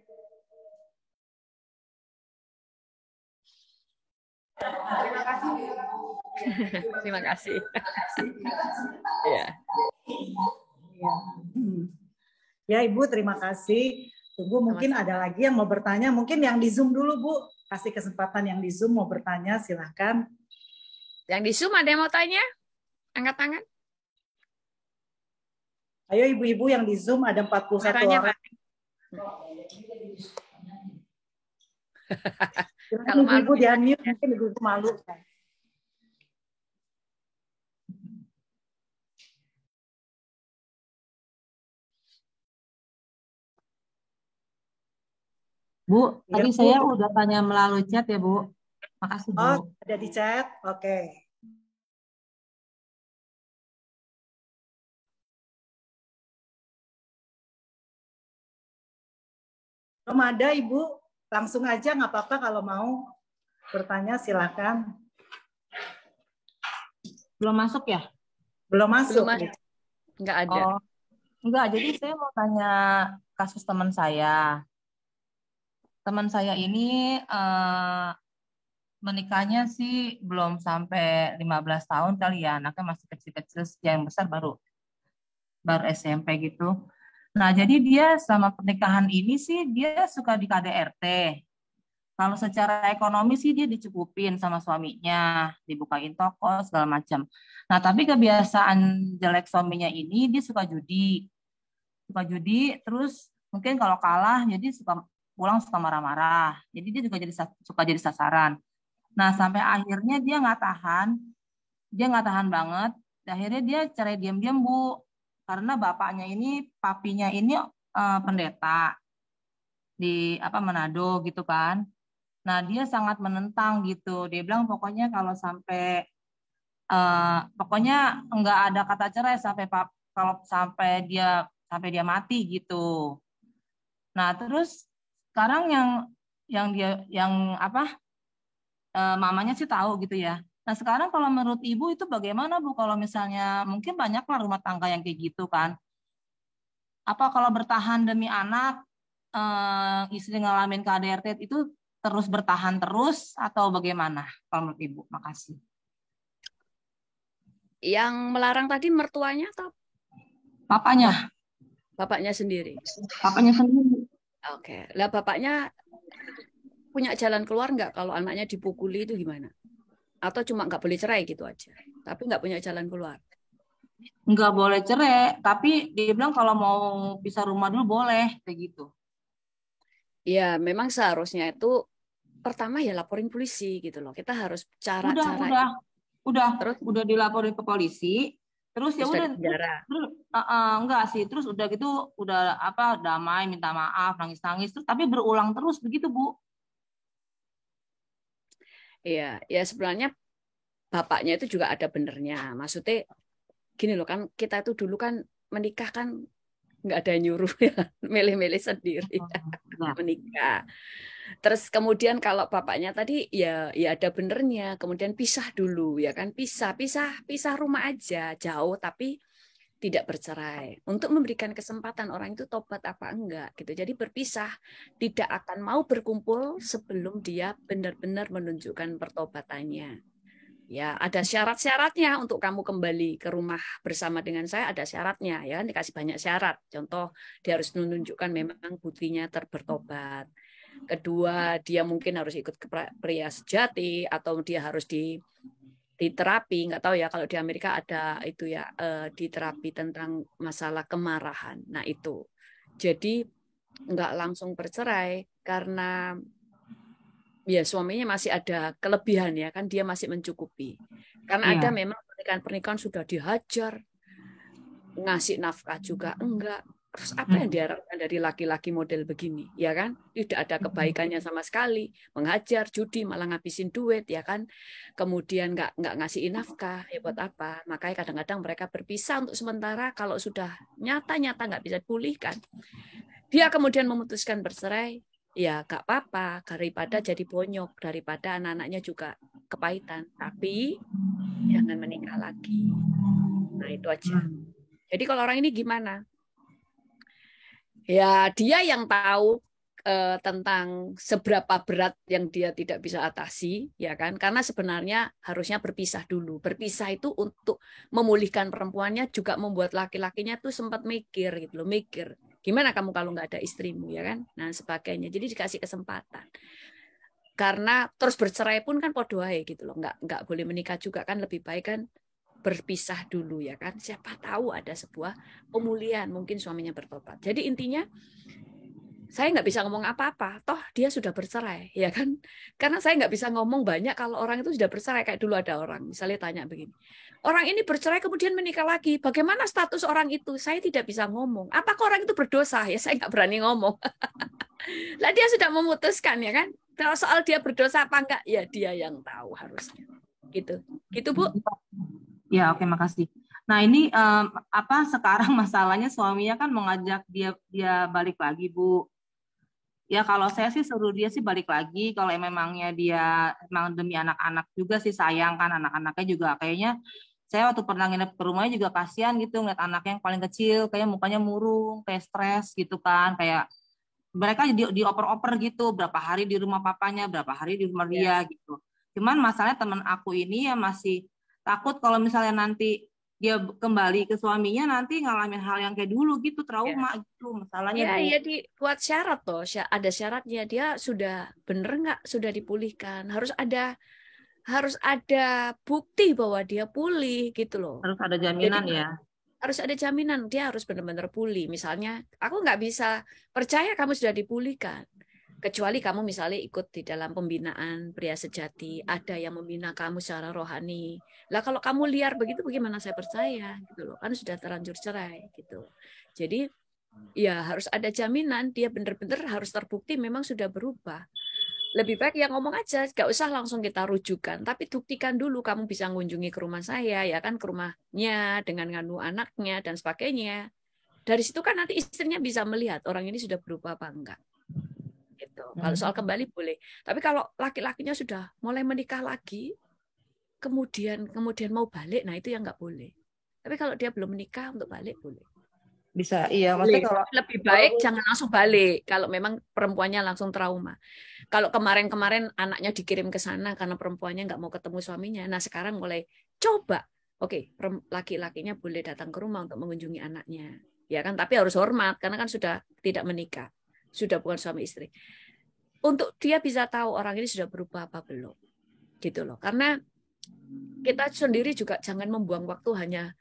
Terima kasih. Terima kasih. Ya. Ya, Ibu, terima kasih. Tunggu, mungkin ada lagi yang mau bertanya. Mungkin yang di Zoom dulu, Bu. Kasih kesempatan yang di Zoom mau bertanya, silahkan. Yang di Zoom ada yang mau tanya? Angkat tangan. Ayo ibu-ibu yang di Zoom, ada 41 orang. Kalau ibu-ibu di unmute, mungkin ibu-ibu malu. Bu, tadi saya udah tanya melalui chat ya, Bu. Makasih, Bu. Oh, ada di chat? Oke. Belum ada, Ibu. Langsung aja, nggak apa-apa kalau mau bertanya, silakan. Belum masuk ya? Belum masuk. Belum ada. Nggak ada. Oh, enggak, jadi saya mau tanya kasus teman saya. Teman saya ini menikahnya sih belum sampai 15 tahun kali ya, anaknya masih kecil-kecil, yang besar baru SMP gitu. Nah, jadi dia selama pernikahan ini sih dia suka di KDRT. Kalau secara ekonomi sih dia dicukupin sama suaminya, dibukain toko segala macam. Nah, tapi kebiasaan jelek suaminya ini dia suka judi, terus mungkin kalau kalah jadi suka pulang suka marah-marah. Jadi dia juga suka jadi sasaran. Nah, sampai akhirnya dia nggak tahan banget. Akhirnya dia cerai diam-diam, Bu, karena bapaknya ini, papinya ini pendeta di Manado gitu kan. Nah, dia sangat menentang gitu. Dia bilang pokoknya kalau pokoknya nggak ada kata cerai kalau sampai dia mati gitu. Nah, terus sekarang mamanya sih tahu gitu ya. Nah, sekarang kalau menurut Ibu itu bagaimana, Bu? Kalau misalnya mungkin banyaklah rumah tangga yang kayak gitu kan. Apa kalau bertahan demi anak, istri ngalamin KDRT itu terus bertahan terus atau bagaimana kalau menurut Ibu? Makasih. Yang melarang tadi mertuanya atau Papanya? bapaknya sendiri? Papanya sendiri. Oke. Lah bapaknya punya jalan keluar nggak kalau anaknya dipukuli itu gimana? Atau cuma nggak boleh cerai gitu aja, tapi nggak punya jalan keluar? Nggak boleh cerai, tapi dia bilang kalau mau pisah rumah dulu boleh, kayak gitu. Ya, memang seharusnya itu pertama ya laporin polisi gitu loh. Kita harus cara-cara udah dilaporin ke polisi, terus ya sudah udah di penjara. enggak sih, terus udah gitu udah damai, minta maaf, nangis-nangis, terus tapi berulang terus begitu, Bu. Iya, ya sebenarnya bapaknya itu juga ada benernya. Maksudnya gini loh kan, kita itu dulu kan menikah kan nggak ada yang nyuruh ya, milih-milih sendiri menikah. Terus kemudian kalau bapaknya tadi ya ada benernya. Kemudian pisah dulu ya kan, pisah rumah aja jauh tapi tidak bercerai untuk memberikan kesempatan orang itu tobat apa enggak gitu. Jadi berpisah, tidak akan mau berkumpul sebelum dia benar-benar menunjukkan pertobatannya. Ya, ada syarat-syaratnya untuk kamu kembali ke rumah bersama dengan saya, ada syaratnya ya kan, dikasih banyak syarat. Contoh, dia harus menunjukkan memang buktinya bertobat. Kedua, dia mungkin harus ikut ke pria sejati atau dia harus di terapi, nggak tahu ya kalau di Amerika ada itu ya, di terapi tentang masalah kemarahan. Nah itu, jadi nggak langsung bercerai karena ya suaminya masih ada kelebihan ya kan, dia masih mencukupi. Karena ada memang pernikahan sudah dihajar, ngasih nafkah juga enggak. Terus apa yang diharapkan dari laki-laki model begini, ya kan? Tidak ada kebaikannya sama sekali, menghajar, judi, malah ngabisin duit, ya kan? Kemudian nggak ngasih nafkah, ya buat apa? Makanya kadang-kadang mereka berpisah untuk sementara. Kalau sudah nyata-nyata nggak bisa dipulihkan, dia kemudian memutuskan bercerai, ya nggak apa-apa, daripada jadi bonyok, daripada anak-anaknya juga kepahitan. Tapi jangan menikah lagi. Nah itu aja. Jadi kalau orang ini gimana? Ya dia yang tahu tentang seberapa berat yang dia tidak bisa atasi, ya kan? Karena sebenarnya harusnya berpisah dulu. Berpisah itu untuk memulihkan perempuannya, juga membuat laki-lakinya tuh sempat mikir gitu loh, mikir gimana kamu kalau nggak ada istrimu, ya kan? Nah sebagainya. Jadi dikasih kesempatan. Karena terus bercerai pun kan podo ae gitu loh, nggak boleh menikah juga kan, lebih baik kan berpisah dulu ya kan, siapa tahu ada sebuah pemulihan, mungkin suaminya bertobat. Jadi intinya saya nggak bisa ngomong apa-apa, toh dia sudah bercerai ya kan, karena saya nggak bisa ngomong banyak kalau orang itu sudah bercerai. Kayak dulu ada orang misalnya tanya begini, orang ini bercerai kemudian menikah lagi, bagaimana status orang itu? Saya tidak bisa ngomong. Apakah orang itu berdosa? Ya saya nggak berani ngomong. Lah dia sudah memutuskan ya kan, kalau soal dia berdosa apa enggak ya dia yang tahu harusnya gitu Bu. Ya, oke, makasih. Nah, ini sekarang masalahnya suaminya kan mengajak dia balik lagi, Bu. Ya, kalau saya sih suruh dia sih balik lagi. Kalau memangnya dia memang demi anak-anak juga sih, sayang kan anak-anaknya juga kayaknya saya waktu pernah nginep ke rumahnya juga kasihan gitu ngeliat anaknya yang paling kecil kayak mukanya murung, kayak stres gitu kan, kayak mereka dioper-oper gitu berapa hari di rumah papanya, berapa hari di rumah dia gitu. Cuman masalahnya teman aku ini ya masih takut kalau misalnya nanti dia kembali ke suaminya nanti ngalamin hal yang kayak dulu gitu, trauma gitu masalahnya Bu. Ya dibuat syarat toh, ada syaratnya, dia sudah bener nggak, sudah dipulihkan, harus ada bukti bahwa dia pulih gitu loh. Harus ada jaminan. Jadi, ya. Harus ada jaminan dia harus benar-benar pulih. Misalnya, aku nggak bisa percaya kamu sudah dipulihkan. Kecuali kamu misalnya ikut di dalam pembinaan pria sejati, ada yang membina kamu secara rohani. Lah kalau kamu liar begitu, bagaimana saya percaya gitu loh? Kan sudah terlanjur cerai gitu. Jadi ya harus ada jaminan dia benar-benar harus terbukti memang sudah berubah. Lebih baik yang ngomong aja, nggak usah langsung kita rujukan, tapi buktikan dulu kamu bisa mengunjungi ke rumah saya, ya kan, ke rumahnya dengan nganu anaknya dan sebagainya. Dari situ kan nanti istrinya bisa melihat orang ini sudah berubah apa enggak. Gitu. Kalau soal kembali boleh, tapi kalau laki-lakinya sudah mulai menikah lagi, kemudian mau balik, nah itu yang nggak boleh. Tapi kalau dia belum menikah untuk balik boleh. Bisa, iya. Maksudnya kalau lebih baik jangan langsung balik kalau memang perempuannya langsung trauma. Kalau kemarin-kemarin anaknya dikirim ke sana karena perempuannya nggak mau ketemu suaminya, nah sekarang mulai coba, oke, laki-lakinya boleh datang ke rumah untuk mengunjungi anaknya, ya kan? Tapi harus hormat karena kan sudah tidak menikah, sudah bukan suami istri. Untuk dia bisa tahu orang ini sudah berubah apa belum, gitu loh. Karena kita sendiri juga jangan membuang waktu hanya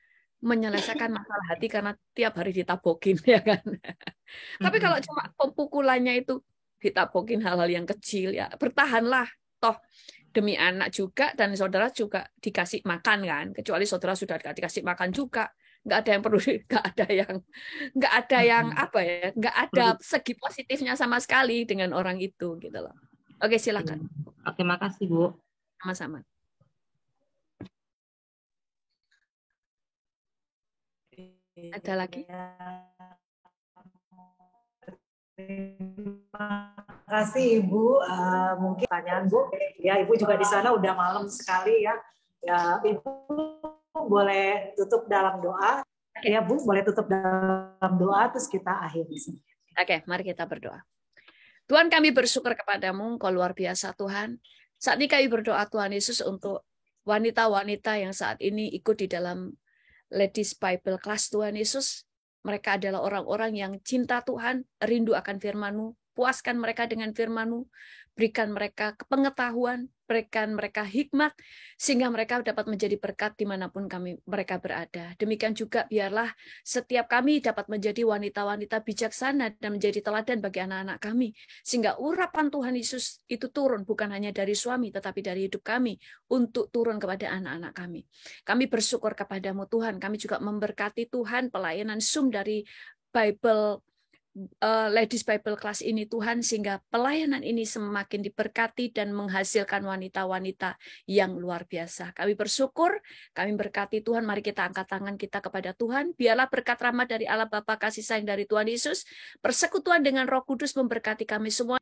menyelesaikan masalah hati karena tiap hari ditabokin, ya kan. Tapi kalau cuma pemukulannya itu ditabokin hal-hal yang kecil, ya bertahanlah, toh demi anak juga dan saudara juga dikasih makan kan. Kecuali saudara sudah dikasih makan juga, nggak ada yang perlu, nggak ada yang apa ya, nggak ada segi positifnya sama sekali dengan orang itu gitu loh. Oke, silakan. Oke, makasih Bu. Sama-sama. Ada lagi? Terima kasih Ibu. Mungkin pertanyaan Bu. Ya, Ibu juga di sana udah malam sekali ya. Ya, Ibu boleh tutup dalam doa. Ya Bu, boleh tutup dalam doa terus kita akhiri. Oke, mari kita berdoa. Tuhan, kami bersyukur kepadamu, Engkau luar biasa Tuhan. Saat ini kami berdoa Tuhan Yesus untuk wanita-wanita yang saat ini ikut di dalam Ladies Bible Class Tuhan Yesus. Mereka adalah orang-orang yang cinta Tuhan, rindu akan firman-Mu. Puaskan mereka dengan firman-Mu. Berikan mereka pengetahuan, berikan mereka hikmat, sehingga mereka dapat menjadi berkat dimanapun mereka berada. Demikian juga biarlah setiap kami dapat menjadi wanita-wanita bijaksana dan menjadi teladan bagi anak-anak kami. Sehingga urapan Tuhan Yesus itu turun bukan hanya dari suami, tetapi dari hidup kami untuk turun kepada anak-anak kami. Kami bersyukur kepadamu Tuhan. Kami juga memberkati Tuhan pelayanan Zoom dari Ladies Bible Class ini Tuhan, sehingga pelayanan ini semakin diberkati dan menghasilkan wanita-wanita yang luar biasa. Kami bersyukur, kami berkati Tuhan. Mari kita angkat tangan kita kepada Tuhan. Biarlah berkat rahmat dari Allah Bapa, kasih sayang dari Tuhan Yesus, persekutuan dengan Roh Kudus memberkati kami semua.